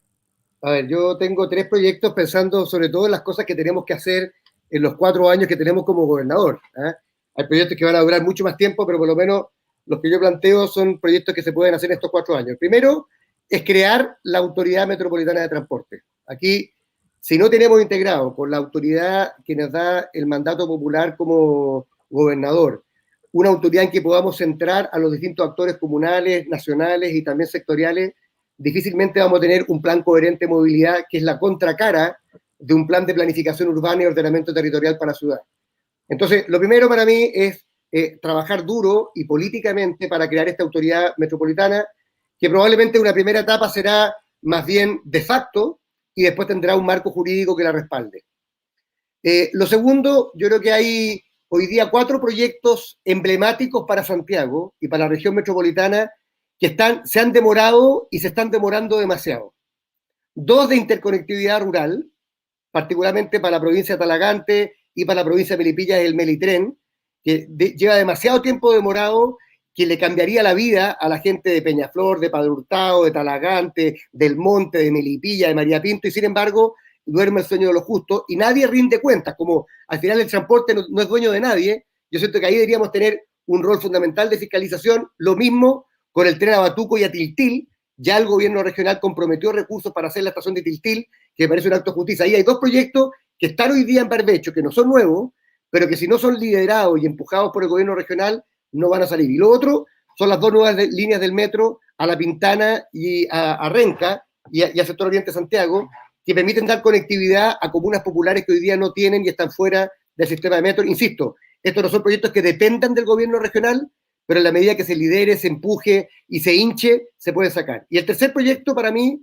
A ver, yo tengo 3 proyectos pensando sobre todo en las cosas que tenemos que hacer en los 4 años que tenemos como gobernador. Hay proyectos que van a durar mucho más tiempo, pero por lo menos los que yo planteo son proyectos que se pueden hacer en estos 4 años. El primero es crear la Autoridad Metropolitana de Transporte. Aquí, si no tenemos integrado con la autoridad que nos da el mandato popular como gobernador, una autoridad en que podamos centrar a los distintos actores comunales, nacionales y también sectoriales, difícilmente vamos a tener un plan coherente de movilidad, que es la contracara de un plan de planificación urbana y ordenamiento territorial para la ciudad. Entonces, lo primero para mí es trabajar duro y políticamente para crear esta autoridad metropolitana, que probablemente una primera etapa será más bien de facto y después tendrá un marco jurídico que la respalde. Lo segundo, yo creo que hay hoy día 4 proyectos emblemáticos para Santiago y para la región metropolitana que se han demorado y se están demorando demasiado. 2 de interconectividad rural, particularmente para la provincia de Talagante y para la provincia de Melipilla, el Melitren, que lleva demasiado tiempo demorado, que le cambiaría la vida a la gente de Peñaflor, de Padre Hurtado, de Talagante, del Monte, de Melipilla, de María Pinto, y sin embargo duerme el sueño de los justos y nadie rinde cuentas. Como al final el transporte no es dueño de nadie, yo siento que ahí deberíamos tener un rol fundamental de fiscalización. Lo mismo con el tren a Batuco y a Tiltil. Ya el gobierno regional comprometió recursos para hacer la estación de Tiltil, que me parece un acto de justicia. Ahí hay 2 proyectos que están hoy día en barbecho, que no son nuevos, pero que si no son liderados y empujados por el gobierno regional, no van a salir. Y lo otro son las 2 nuevas líneas del metro a La Pintana y a Renca y a Sector Oriente Santiago, que permiten dar conectividad a comunas populares que hoy día no tienen y están fuera del sistema de metro. Insisto, estos no son proyectos que dependan del gobierno regional, pero en la medida que se lidere, se empuje y se hinche, se puede sacar. Y el tercer proyecto para mí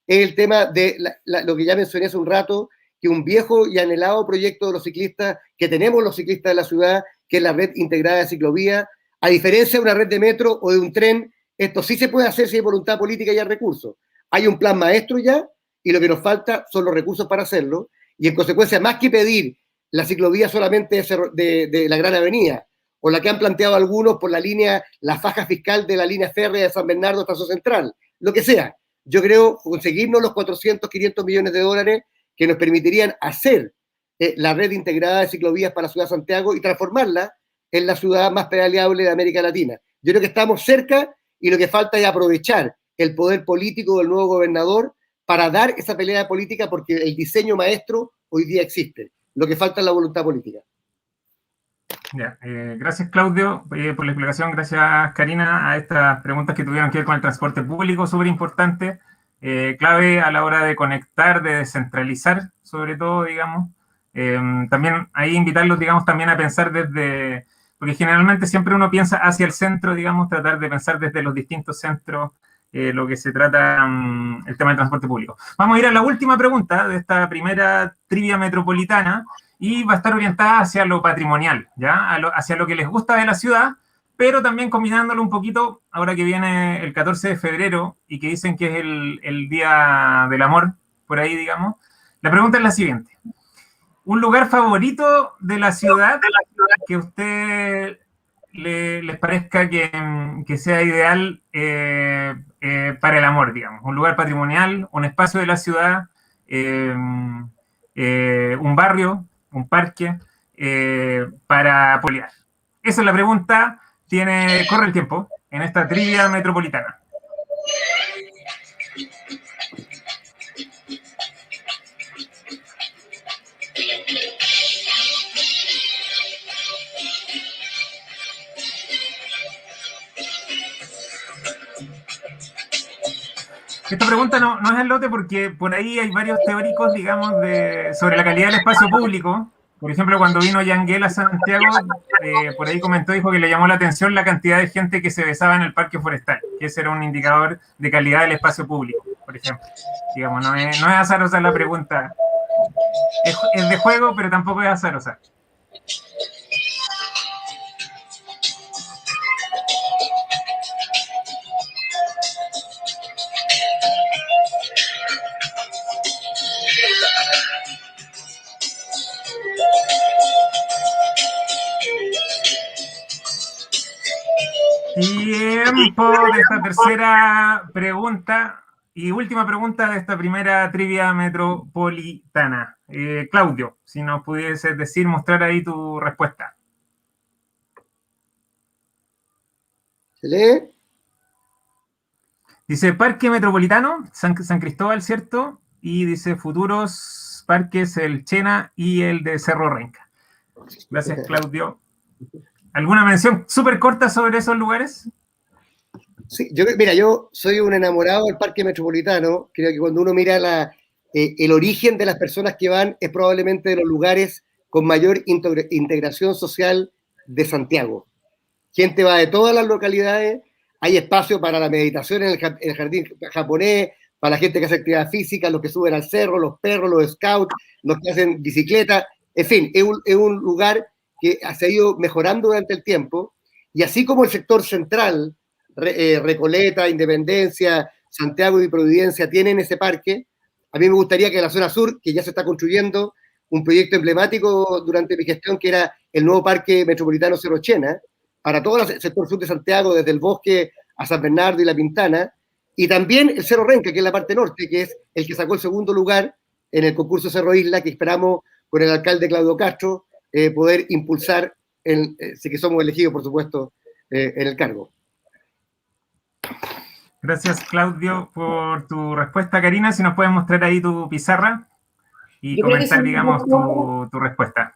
es el tema de lo que ya mencioné hace un rato, que un viejo y anhelado proyecto de los ciclistas, que tenemos los ciclistas de la ciudad, que es la red integrada de ciclovía. A diferencia de una red de metro o de un tren, esto sí se puede hacer si hay voluntad política y hay recursos. Hay un plan maestro ya, y lo que nos falta son los recursos para hacerlo, y en consecuencia, más que pedir la ciclovía solamente de la Gran Avenida, o la que han planteado algunos por la faja fiscal de la línea férrea de San Bernardo hasta Estación Central, lo que sea. Yo creo conseguirnos los 400, 500 millones de dólares que nos permitirían hacer la red integrada de ciclovías para la ciudad de Santiago y transformarla en la ciudad más pedaleable de América Latina. Yo creo que estamos cerca y lo que falta es aprovechar el poder político del nuevo gobernador para dar esa pelea política, porque el diseño maestro hoy día existe. Lo que falta es la voluntad política. Ya, gracias Claudio por la explicación, gracias Karina a estas preguntas que tuvieron que ver con el transporte público, súper importante, clave a la hora de conectar, de descentralizar sobre todo, digamos. También ahí invitarlos, digamos, también a pensar desde, porque generalmente siempre uno piensa hacia el centro, digamos, tratar de pensar desde los distintos centros lo que se trata el tema del transporte público. Vamos a ir a la última pregunta de esta primera trivia metropolitana, y va a estar orientada hacia lo patrimonial, ¿ya? Hacia lo que les gusta de la ciudad, pero también combinándolo un poquito, ahora que viene el 14 de febrero y que dicen que es el Día del Amor, por ahí, digamos. La pregunta es la siguiente. ¿Un lugar favorito de la ciudad que a usted les parezca que sea ideal para el amor, digamos? Un lugar patrimonial, un espacio de la ciudad, un barrio, un parque, para poliar. Esa es la pregunta. Corre el tiempo en esta trivia metropolitana. Esta pregunta no es al lote porque por ahí hay varios teóricos, digamos, sobre la calidad del espacio público. Por ejemplo, cuando vino Yanguel a Santiago, por ahí dijo que le llamó la atención la cantidad de gente que se besaba en el parque forestal, que ese era un indicador de calidad del espacio público, por ejemplo. Digamos, no es azarosa la pregunta. Es de juego, pero tampoco es azarosa. Tiempo de esta tercera pregunta y última pregunta de esta primera trivia metropolitana. Claudio, si nos pudieses mostrar ahí tu respuesta. ¿Se lee? Dice Parque Metropolitano, San Cristóbal, ¿cierto? Y dice futuros parques, el Chena y el de Cerro Renca. Gracias, Claudio. ¿Alguna mención súper corta sobre esos lugares? Sí, yo soy un enamorado del Parque Metropolitano. Creo que cuando uno mira el origen de las personas que van, es probablemente de los lugares con mayor integración social de Santiago. Gente va de todas las localidades, hay espacio para la meditación en el jardín japonés, para la gente que hace actividad física, los que suben al cerro, los perros, los scouts, los que hacen bicicleta. En fin, es un lugar que se ha ido mejorando durante el tiempo, y así como el sector central, Recoleta, Independencia, Santiago y Providencia tienen ese parque, a mí me gustaría que en la zona sur, que ya se está construyendo un proyecto emblemático durante mi gestión, que era el nuevo Parque Metropolitano Cerro Chena, para todo el sector sur de Santiago, desde el Bosque a San Bernardo y La Pintana, y también el Cerro Renca, que es la parte norte, que es el que sacó el segundo lugar en el concurso Cerro Isla, que esperamos con el alcalde Claudio Castro poder impulsar, si que somos elegidos, por supuesto, en el cargo. Gracias, Claudio, por tu respuesta. Karina, si nos puedes mostrar ahí tu pizarra. y Yo creo que comentar, son digamos, tu respuesta.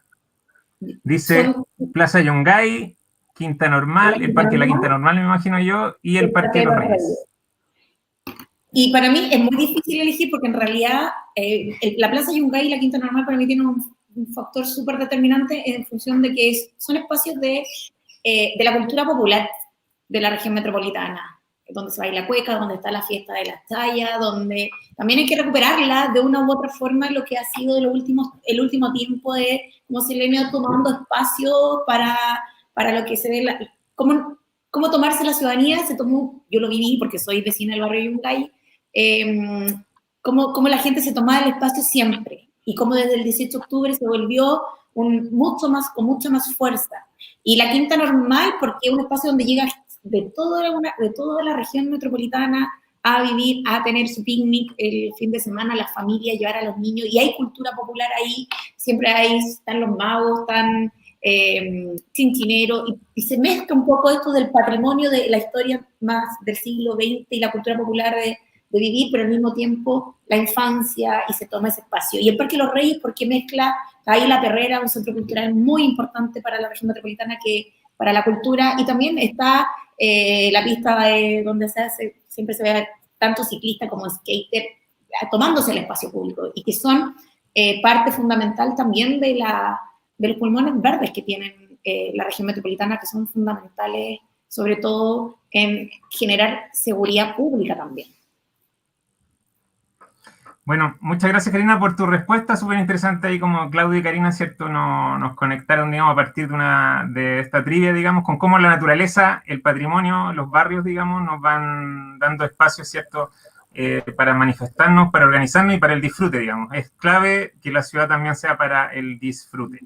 Dice Plaza Yungay, Quinta Normal, el Parque de la Quinta Normal, me imagino yo, y el Parque de los Reyes. Y para mí es muy difícil elegir porque en realidad la Plaza Yungay y la Quinta Normal para mí tienen un factor súper determinante en función de que son espacios de la cultura popular de la región metropolitana, donde se baila cueca, donde está la fiesta de las tallas, donde también hay que recuperarla de una u otra forma lo que ha sido el último tiempo de cómo se le ha ido tomando espacio para lo que se ve, cómo tomarse la ciudadanía, yo lo viví porque soy vecina del barrio Yungay, cómo la gente se tomaba el espacio siempre, y cómo desde el 18 de octubre se volvió con mucha más fuerza. Y la Quinta Normal, porque es un espacio donde llega de toda la región metropolitana a vivir, a tener su picnic el fin de semana, la familia, llevar a los niños, y hay cultura popular ahí, siempre están los magos, están chinchineros, y se mezcla un poco esto del patrimonio de la historia más del siglo XX y la cultura popular de vivir, pero al mismo tiempo la infancia, y se toma ese espacio. Y el Parque de los Reyes, porque mezcla ahí La Perrera, un centro cultural muy importante para la región metropolitana, para la cultura, y también está la pista donde siempre se ve tanto ciclista como skater tomándose el espacio público, y que son parte fundamental también de los pulmones verdes que tienen la región metropolitana, que son fundamentales sobre todo en generar seguridad pública también. Bueno, muchas gracias, Karina, por tu respuesta, súper interesante. Ahí como Claudio y Karina, ¿cierto?, nos conectaron, digamos, a partir de esta trivia, digamos, con cómo la naturaleza, el patrimonio, los barrios, digamos, nos van dando espacios, ¿cierto?, para manifestarnos, para organizarnos y para el disfrute, digamos. Es clave que la ciudad también sea para el disfrute.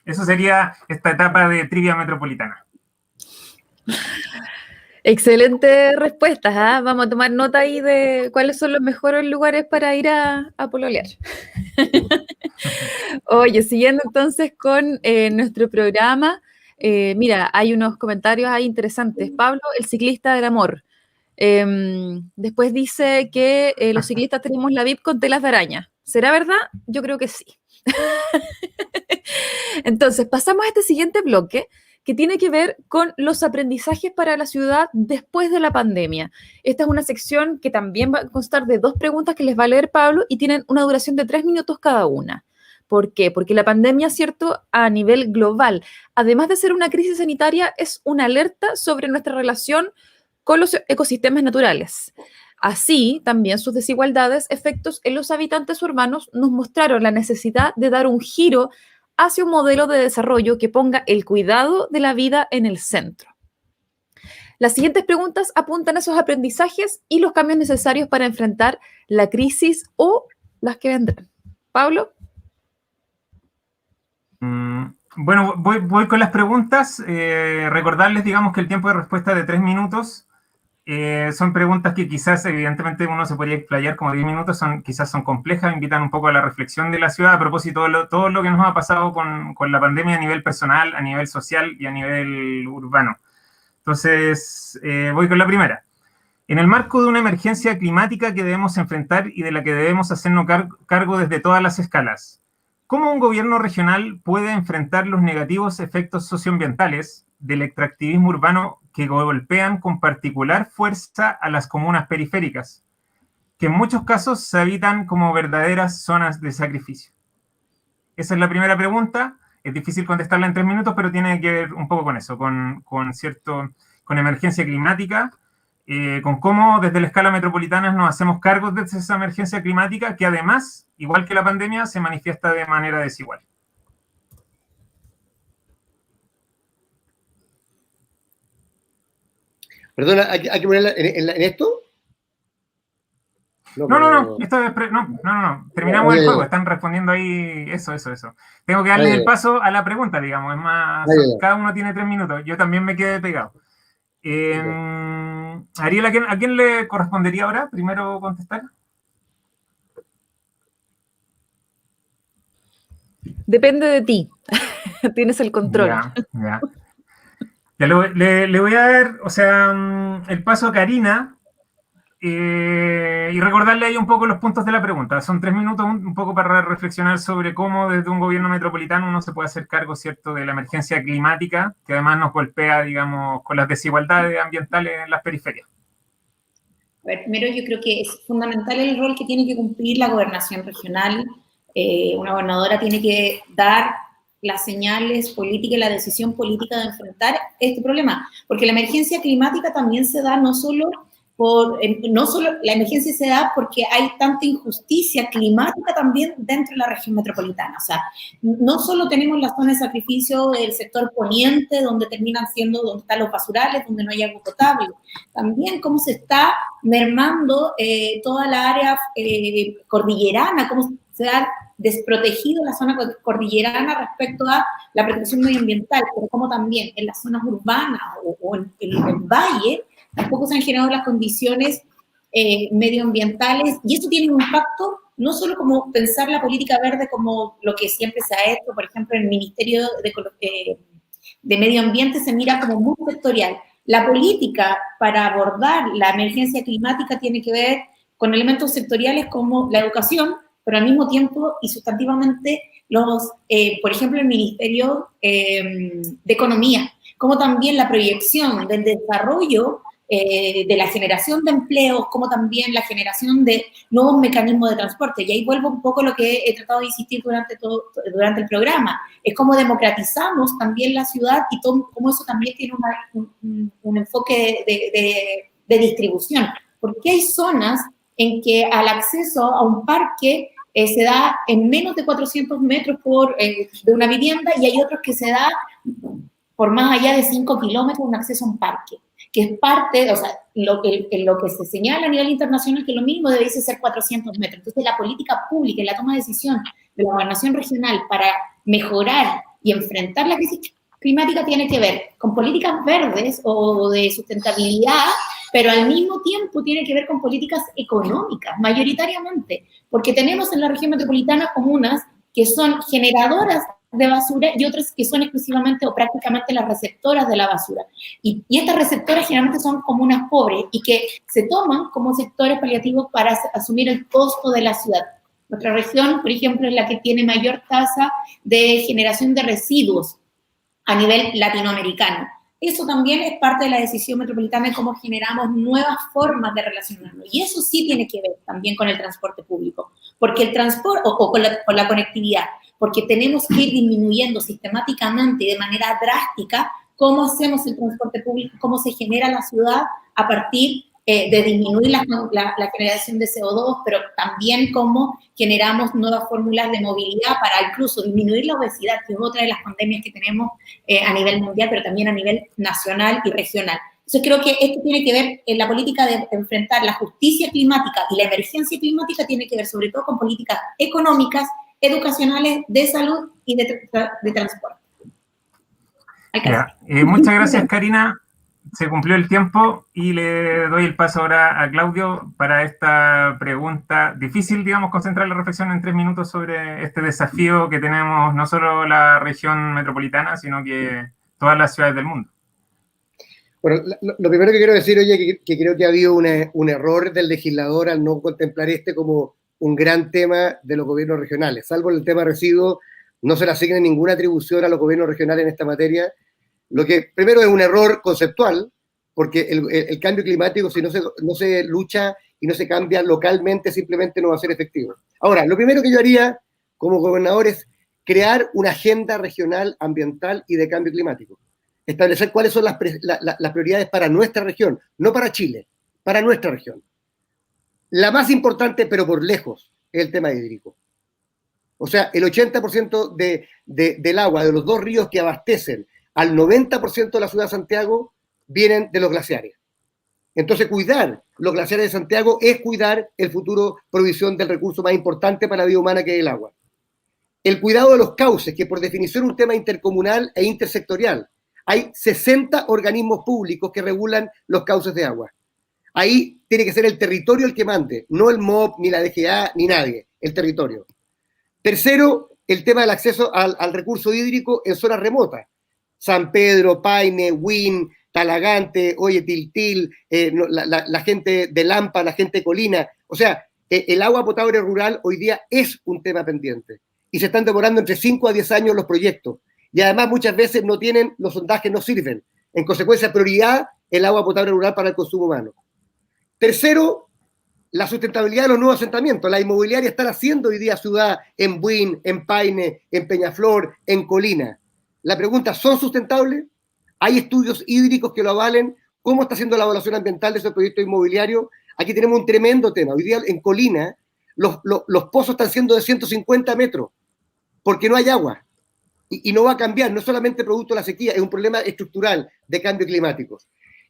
Eso sería esta etapa de trivia metropolitana. Excelentes respuestas, ¿ah? Vamos a tomar nota ahí de cuáles son los mejores lugares para ir a pololear. Oye, siguiendo entonces con nuestro programa, mira, hay unos comentarios ahí interesantes. Pablo, el ciclista del amor. Después dice que los ciclistas tenemos la VIP con telas de araña. ¿Será verdad? Yo creo que sí. Entonces, pasamos a este siguiente bloque, que tiene que ver con los aprendizajes para la ciudad después de la pandemia. Esta es una sección que también va a constar de 2 preguntas que les va a leer Pablo y tienen una duración de 3 minutos cada una. ¿Por qué? Porque la pandemia, ¿cierto?, a nivel global, además de ser una crisis sanitaria, es una alerta sobre nuestra relación con los ecosistemas naturales. Así, también sus desigualdades, efectos en los habitantes urbanos nos mostraron la necesidad de dar un giro hacia un modelo de desarrollo que ponga el cuidado de la vida en el centro. Las siguientes preguntas apuntan a esos aprendizajes y los cambios necesarios para enfrentar la crisis o las que vendrán. Pablo. Bueno, voy con las preguntas. Recordarles, digamos, que el tiempo de respuesta es de 3 minutos. Son preguntas que quizás, evidentemente, uno se podría explayar como 10 minutos, quizás son complejas, invitan un poco a la reflexión de la ciudad a propósito de todo lo que nos ha pasado con la pandemia a nivel personal, a nivel social y a nivel urbano. Entonces, voy con la primera. En el marco de una emergencia climática que debemos enfrentar y de la que debemos hacernos cargo desde todas las escalas, ¿cómo un gobierno regional puede enfrentar los negativos efectos socioambientales del extractivismo urbano que golpean con particular fuerza a las comunas periféricas, que en muchos casos se habitan como verdaderas zonas de sacrificio? Esa es la primera pregunta. Es difícil contestarla en 3 minutos, pero tiene que ver un poco con eso, con emergencia climática, con cómo desde la escala metropolitana nos hacemos cargo de esa emergencia climática que además, igual que la pandemia, se manifiesta de manera desigual. Perdona, ¿hay que ponerla en esto? No. Terminamos el juego. Están respondiendo ahí eso. Tengo que darles el paso a la pregunta, digamos. Es más, cada uno tiene 3 minutos. Yo también me quedé pegado. Ariel, ¿a quién le correspondería ahora primero contestar? Depende de ti. Tienes el control. Ya le voy a dar, el paso a Karina. Y recordarle ahí un poco los puntos de la pregunta. Son 3 minutos un poco para reflexionar sobre cómo desde un gobierno metropolitano uno se puede hacer cargo, ¿cierto?, de la emergencia climática, que además nos golpea, digamos, con las desigualdades ambientales en las periferias. A ver, primero yo creo que es fundamental el rol que tiene que cumplir la gobernación regional. Una gobernadora tiene que dar las señales políticas y la decisión política de enfrentar este problema, porque la emergencia climática también se da no solo la emergencia se da porque hay tanta injusticia climática también dentro de la región metropolitana. O sea, no solo tenemos la zona de sacrificio del sector poniente, donde donde están los basurales, donde no hay agua potable, también cómo se está mermando toda la área cordillerana, cómo se ha desprotegido la zona cordillerana respecto a la protección medioambiental, pero como también en las zonas urbanas o en el valle, tampoco se han generado las condiciones medioambientales, y eso tiene un impacto no solo como pensar la política verde como lo que siempre se ha hecho, por ejemplo, en el Ministerio de Medio Ambiente se mira como muy sectorial. La política para abordar la emergencia climática tiene que ver con elementos sectoriales como la educación, pero al mismo tiempo y sustantivamente por ejemplo, el Ministerio de Economía, como también la proyección del desarrollo de la generación de empleos, como también la generación de nuevos mecanismos de transporte. Y ahí vuelvo un poco a lo que he tratado de insistir durante el programa, es cómo democratizamos también la ciudad y cómo eso también tiene un enfoque de distribución. Porque hay zonas en que al acceso a un parque se da en menos de 400 metros de una vivienda, y hay otros que se da por más allá de 5 kilómetros un acceso a un parque, que es parte, o sea, lo que se señala a nivel internacional, que lo mínimo debe ser 400 metros. Entonces, la política pública y la toma de decisión de la gobernación regional para mejorar y enfrentar la crisis climática tiene que ver con políticas verdes o de sustentabilidad, pero al mismo tiempo tiene que ver con políticas económicas, mayoritariamente, porque tenemos en la región metropolitana comunas que son generadoras de basura y otras que son exclusivamente o prácticamente las receptoras de la basura. Y estas receptoras generalmente son comunas pobres y que se toman como sectores paliativos para asumir el costo de la ciudad. Nuestra región, por ejemplo, es la que tiene mayor tasa de generación de residuos a nivel latinoamericano. Eso también es parte de la decisión metropolitana de cómo generamos nuevas formas de relacionarnos. Y eso sí tiene que ver también con el transporte público, porque el transporte, o con la conectividad, porque tenemos que ir disminuyendo sistemáticamente y de manera drástica cómo hacemos el transporte público, cómo se genera la ciudad a partir de disminuir la generación de CO2, pero también cómo generamos nuevas fórmulas de movilidad para incluso disminuir la obesidad, que es otra de las pandemias que tenemos a nivel mundial, pero también a nivel nacional y regional. Entonces creo que esto tiene que ver en la política de enfrentar la justicia climática y la emergencia climática, tiene que ver sobre todo con políticas económicas, educacionales, de salud y de transporte. Muchas gracias, Karina. Se cumplió el tiempo y le doy el paso ahora a Claudio para esta pregunta difícil, digamos, concentrar la reflexión en 3 minutos sobre este desafío que tenemos no solo la región metropolitana, sino que todas las ciudades del mundo. Bueno, lo primero que quiero decir, oye, que creo que ha habido un error del legislador al no contemplar como un gran tema de los gobiernos regionales. Salvo el tema residuos, no se le asigna ninguna atribución a los gobiernos regionales en esta materia. Lo que primero es un error conceptual, porque el cambio climático, si no se lucha y no se cambia localmente, simplemente no va a ser efectivo. Ahora, lo primero que yo haría como gobernador es crear una agenda regional ambiental y de cambio climático. Establecer cuáles son las prioridades para nuestra región, no para Chile, para nuestra región. La más importante, pero por lejos, es el tema hídrico. O sea, el 80% del agua de los 2 ríos que abastecen al 90% de la ciudad de Santiago vienen de los glaciares. Entonces, cuidar los glaciares de Santiago es cuidar el futuro provisión del recurso más importante para la vida humana, que es el agua. El cuidado de los cauces, que por definición es un tema intercomunal e intersectorial. Hay 60 organismos públicos que regulan los cauces de agua. Ahí tiene que ser el territorio el que mande, no el MOB, ni la DGA, ni nadie, el territorio. Tercero, el tema del acceso al recurso hídrico en zonas remotas. San Pedro, Paine, Huin, Talagante, oye, Tiltil, la gente de Lampa, la gente de Colina. O sea, el agua potable rural hoy día es un tema pendiente. Y se están demorando entre 5 a 10 años los proyectos. Y además muchas veces no tienen, los sondajes no sirven. En consecuencia, prioridad el agua potable rural para el consumo humano. Tercero, la sustentabilidad de los nuevos asentamientos. Las inmobiliarias están haciendo hoy día ciudad en Buin, en Paine, en Peñaflor, en Colina. La pregunta, ¿son sustentables? ¿Hay estudios hídricos que lo avalen? ¿Cómo está haciendo la evaluación ambiental de esos proyectos inmobiliarios? Aquí tenemos un tremendo tema. Hoy día en Colina los pozos están siendo de 150 metros porque no hay agua. Y no va a cambiar, no es solamente producto de la sequía, es un problema estructural de cambio climático.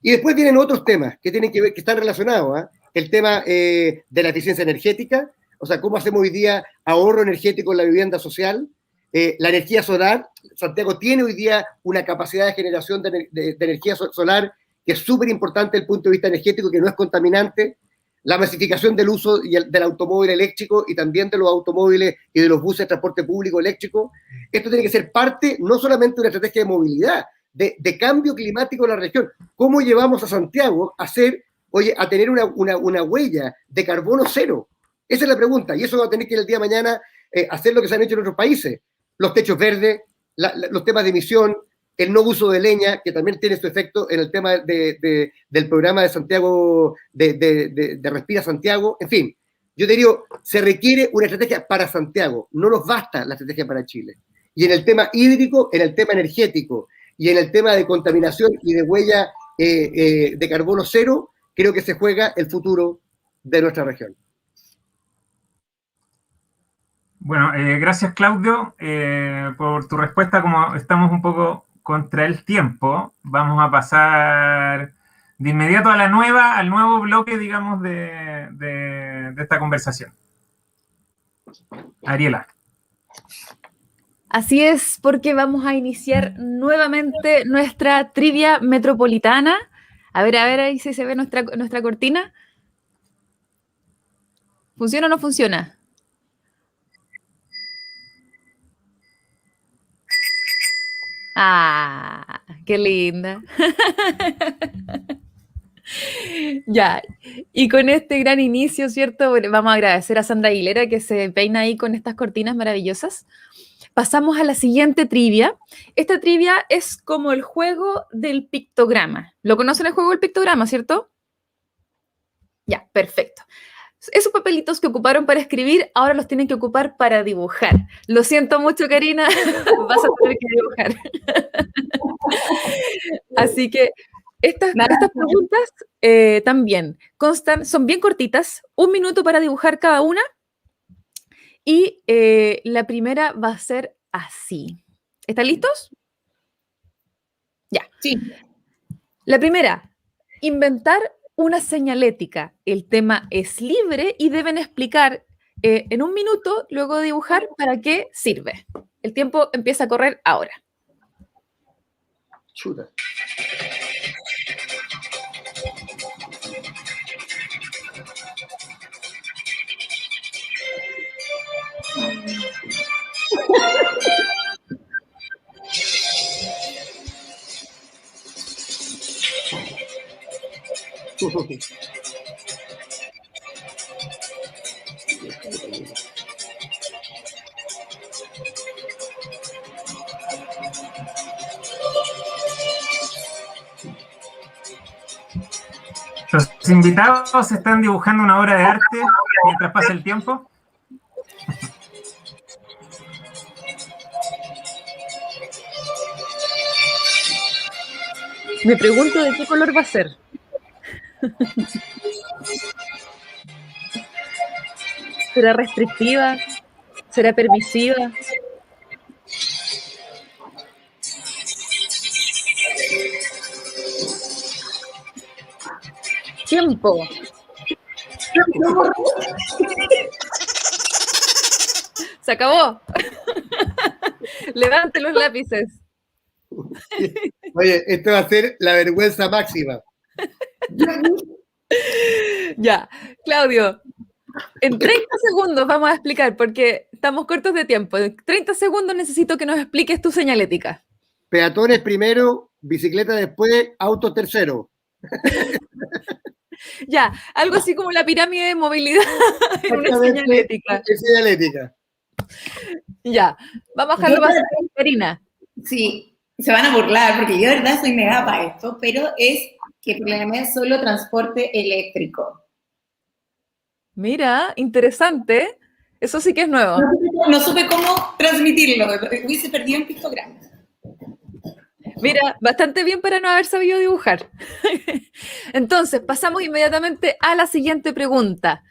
Y después vienen otros temas que tienen que ver, que están relacionados, ¿eh? El tema de la eficiencia energética, o sea, cómo hacemos hoy día ahorro energético en la vivienda social, la energía solar. Santiago tiene hoy día una capacidad de generación de energía solar que es súper importante desde el punto de vista energético, que no es contaminante, la masificación del uso del automóvil eléctrico y también de los automóviles y de los buses de transporte público eléctrico. Esto tiene que ser parte no solamente de una estrategia de movilidad, de cambio climático en la región. ¿Cómo llevamos a Santiago a tener una huella de carbono cero? Esa es la pregunta, y eso va a tener que el día de mañana hacer lo que se han hecho en otros países. Los techos verdes, los temas de emisión, el no uso de leña, que también tiene su efecto en el tema del programa de Santiago, de Respira Santiago. En fin, yo te digo, se requiere una estrategia para Santiago, no nos basta la estrategia para Chile. Y en el tema hídrico, en el tema energético y en el tema de contaminación y de huella de carbono cero, creo que se juega el futuro de nuestra región. Bueno, gracias Claudio por tu respuesta. Como estamos un poco contra el tiempo, vamos a pasar de inmediato a al nuevo bloque, digamos, de esta conversación. Ariela. Así es, porque vamos a iniciar nuevamente nuestra trivia metropolitana. A ver ahí si se ve nuestra cortina. ¿Funciona o no funciona? Ah, qué linda. Ya, y con este gran inicio, ¿cierto? Bueno, vamos a agradecer a Sandra Aguilera que se peina ahí con estas cortinas maravillosas. Pasamos a la siguiente trivia. Esta trivia es como el juego del pictograma. ¿Lo conocen el juego del pictograma, cierto? Ya, perfecto. Esos papelitos que ocuparon para escribir, ahora los tienen que ocupar para dibujar. Lo siento mucho, Karina, vas a tener que dibujar. Así que estas preguntas también constan, son bien cortitas, 1 minuto para dibujar cada una. Y la primera va a ser así. ¿Están listos? Ya. Sí. La primera, inventar una señalética. El tema es libre y deben explicar en 1 minuto, luego de dibujar, para qué sirve. El tiempo empieza a correr ahora. Chuta. Los invitados están dibujando una obra de arte mientras pasa el tiempo. Me pregunto de qué color va a ser. ¿Será restrictiva? ¿Será permisiva? Tiempo. Se acabó. Levante los lápices. Oye, esto va a ser la vergüenza máxima. Ya, Claudio, en 30 segundos vamos a explicar, porque estamos cortos de tiempo. En 30 segundos necesito que nos expliques tu señalética. peatones primero, bicicleta después, autos tercero. Ya, algo así como la pirámide de movilidad en una señalética. En señalética. Ya, vamos a dejarlo pasar, Karina. Sí, se van a burlar, porque yo de verdad soy negada para esto, pero es que programé es solo transporte eléctrico. Mira, interesante. Eso sí que es nuevo. No supe cómo transmitirlo, hubiese perdido en pictogramas. Mira, bastante bien para no haber sabido dibujar. Entonces, pasamos inmediatamente a la siguiente pregunta.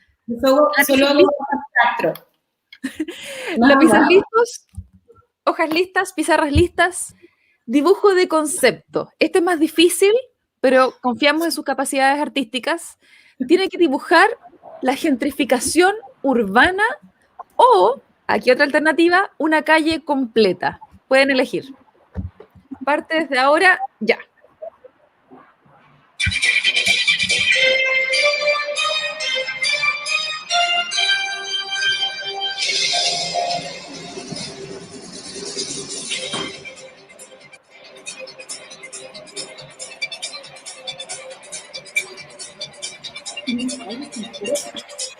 Solo hago abstracto. Lápices listos, hojas listas, pizarras listas, dibujo de concepto. Este es más difícil, pero confiamos en sus capacidades artísticas. Tiene que dibujar la gentrificación urbana o, aquí otra alternativa, una calle completa. Pueden elegir. Parte desde ahora, ya.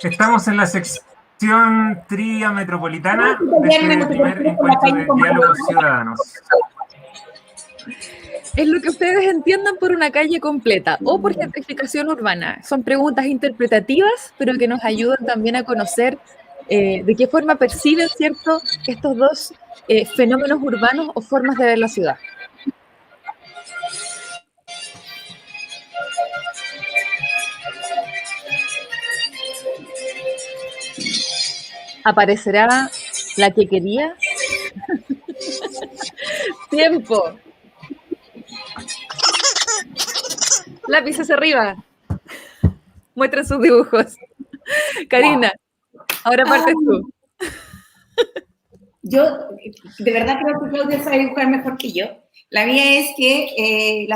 Estamos en la sección trivia metropolitana de este primer encuentro de Diálogos Ciudadanos. Es lo que ustedes entiendan por una calle completa o por gentrificación urbana. Son preguntas interpretativas, pero que nos ayudan también a conocer de qué forma perciben, ¿cierto?, estos dos fenómenos urbanos o formas de ver la ciudad. ¿Aparecerá la que quería? ¡Tiempo! Lápices arriba. Muestren sus dibujos. Karina, ahora partes tú. Yo, de verdad creo que Claudia sabe dibujar mejor que yo. La mía es que,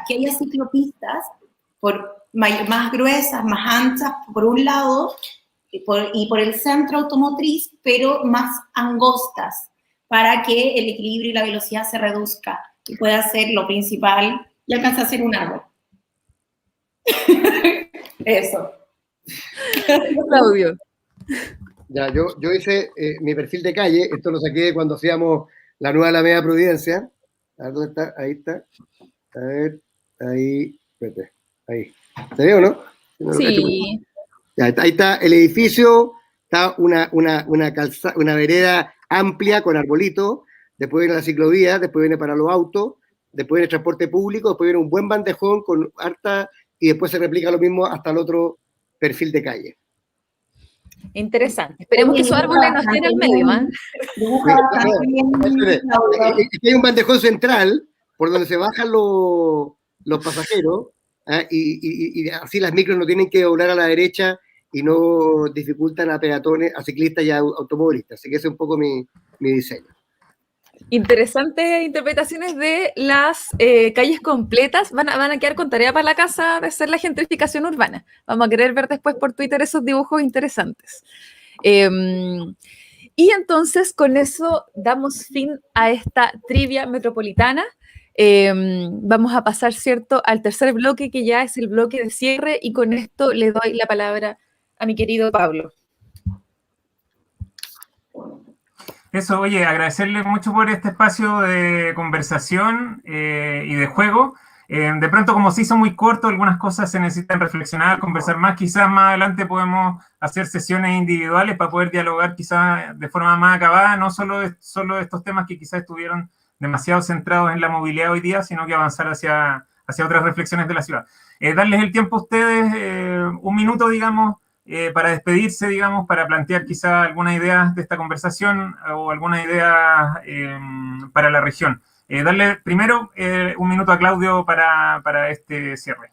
que haya ciclopistas más gruesas, más anchas, por un lado, y por el centro automotriz, pero más angostas, para que el equilibrio y la velocidad se reduzca y pueda ser lo principal y alcance a ser un árbol. Eso. Claudio. Ya, yo hice mi perfil de calle, esto lo saqué cuando hacíamos la nueva Alameda Providencia. A ver, ¿dónde está? Ahí está. A ver, ahí, espérate, ahí. ¿Se ve o no? Sí. Ya, ahí está el edificio, está una vereda amplia con arbolitos, después viene la ciclovía, después viene para los autos, después viene el transporte público, después viene un buen bandejón con harta, y después se replica lo mismo hasta el otro perfil de calle. Interesante. Esperemos que esos árboles no estén al medio, ¿eh? Hay un bandejón central por donde se bajan los pasajeros, y así las micros no tienen que doblar a la derecha y no dificultan a peatones, a ciclistas y a automovilistas. Así que ese es un poco mi diseño. Interesantes interpretaciones de las calles completas. Van a quedar con tarea para la casa de hacer la gentrificación urbana. Vamos a querer ver después por Twitter esos dibujos interesantes. Y entonces con eso damos fin a esta trivia metropolitana. Vamos a pasar, ¿cierto?, al tercer bloque, que ya es el bloque de cierre, y con esto le doy la palabra a mi querido Pablo. Eso, oye, agradecerle mucho por este espacio de conversación y de juego. De pronto, como se hizo muy corto, algunas cosas se necesitan reflexionar, conversar más. Quizás más adelante podemos hacer sesiones individuales para poder dialogar quizás de forma más acabada, no solo estos temas que quizás estuvieron demasiado centrados en la movilidad hoy día, sino que avanzar hacia otras reflexiones de la ciudad. Darles el tiempo a ustedes, un minuto, digamos, para despedirse, digamos, para plantear quizá alguna idea de esta conversación o alguna idea para la región. Darle primero un minuto a Claudio para este cierre.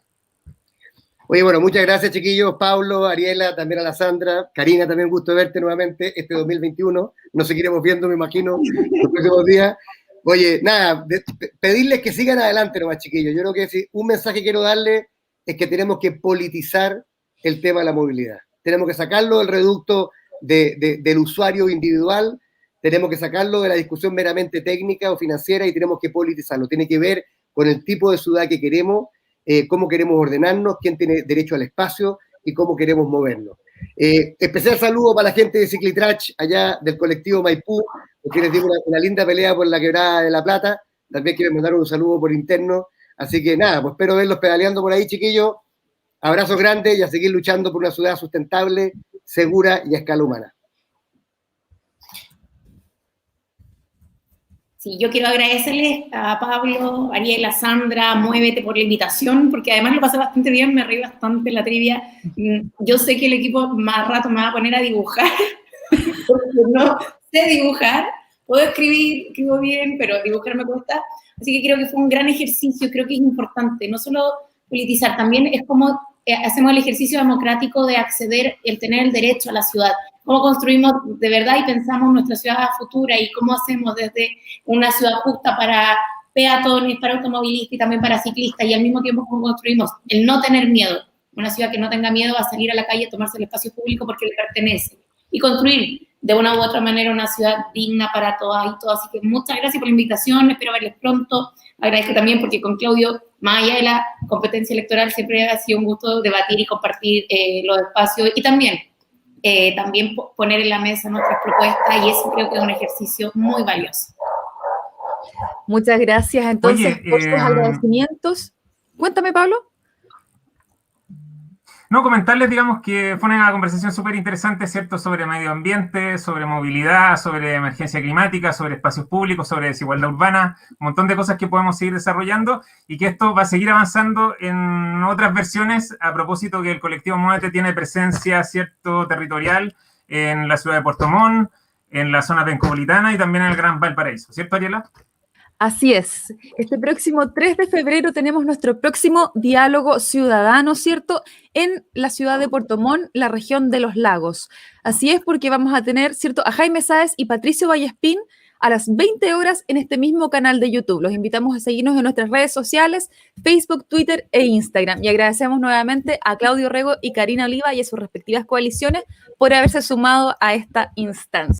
Oye, bueno, muchas gracias, chiquillos. Pablo, Ariela, también a la Sandra. Karina, también gusto verte nuevamente este 2021. Nos seguiremos viendo, me imagino, los próximos días. Oye, nada, pedirles que sigan adelante nomás, chiquillos. Yo creo que si un mensaje quiero darle es que tenemos que politizar el tema de la movilidad. Tenemos que sacarlo del reducto del usuario individual tenemos que sacarlo de la discusión meramente técnica o financiera y tenemos que politizarlo. Tiene que ver con el tipo de ciudad que queremos, cómo queremos ordenarnos, quién tiene derecho al espacio y cómo queremos movernos. Especial saludo para la gente de Ciclitrash, allá del colectivo Maipú, porque les digo una linda pelea por la Quebrada de la Plata. También quiero mandar un saludo por interno. Así que nada, pues espero verlos pedaleando por ahí, chiquillos. Abrazos grandes y a seguir luchando por una ciudad sustentable, segura y a escala humana. Sí, yo quiero agradecerles a Pablo, Ariela, Sandra, Muévete por la invitación, porque además lo pasé bastante bien, me reí bastante en la trivia. Yo sé que el equipo más rato me va a poner a dibujar, porque no sé dibujar. Puedo escribo bien, pero dibujar me cuesta. Así que creo que fue un gran ejercicio, creo que es importante, no solo politizar, también es como hacemos el ejercicio democrático de acceder, el tener el derecho a la ciudad. Cómo construimos de verdad y pensamos nuestra ciudad futura y cómo hacemos desde una ciudad justa para peatones, para automovilistas y también para ciclistas, y al mismo tiempo cómo construimos el no tener miedo, una ciudad que no tenga miedo a salir a la calle, a tomarse el espacio público porque le pertenece, y construir de una u otra manera una ciudad digna para todas y todos. Así que muchas gracias por la invitación, espero verles pronto. Agradezco también porque con Claudio, más allá de la competencia electoral, siempre ha sido un gusto debatir y compartir los espacios y también poner en la mesa nuestras propuestas, y eso creo que es un ejercicio muy valioso. Muchas gracias entonces por sus agradecimientos. Cuéntame, Pablo. No, comentarles, digamos, que fue una conversación súper interesante, ¿cierto?, sobre medio ambiente, sobre movilidad, sobre emergencia climática, sobre espacios públicos, sobre desigualdad urbana, un montón de cosas que podemos seguir desarrollando y que esto va a seguir avanzando en otras versiones a propósito que el colectivo Muévete tiene presencia, ¿cierto?, territorial en la ciudad de Puerto Montt, en la zona pencopolitana y también en el Gran Valparaíso, ¿cierto, Ariela? Así es. Este próximo 3 de febrero tenemos nuestro próximo diálogo ciudadano, ¿cierto?, en la ciudad de Puerto Montt, la región de los lagos. Así es, porque vamos a tener, ¿cierto?, a Jaime Sáez y Patricio Vallespín a las 20 horas en este mismo canal de YouTube. Los invitamos a seguirnos en nuestras redes sociales, Facebook, Twitter e Instagram. Y agradecemos nuevamente a Claudio Rego y Karina Oliva y a sus respectivas coaliciones por haberse sumado a esta instancia.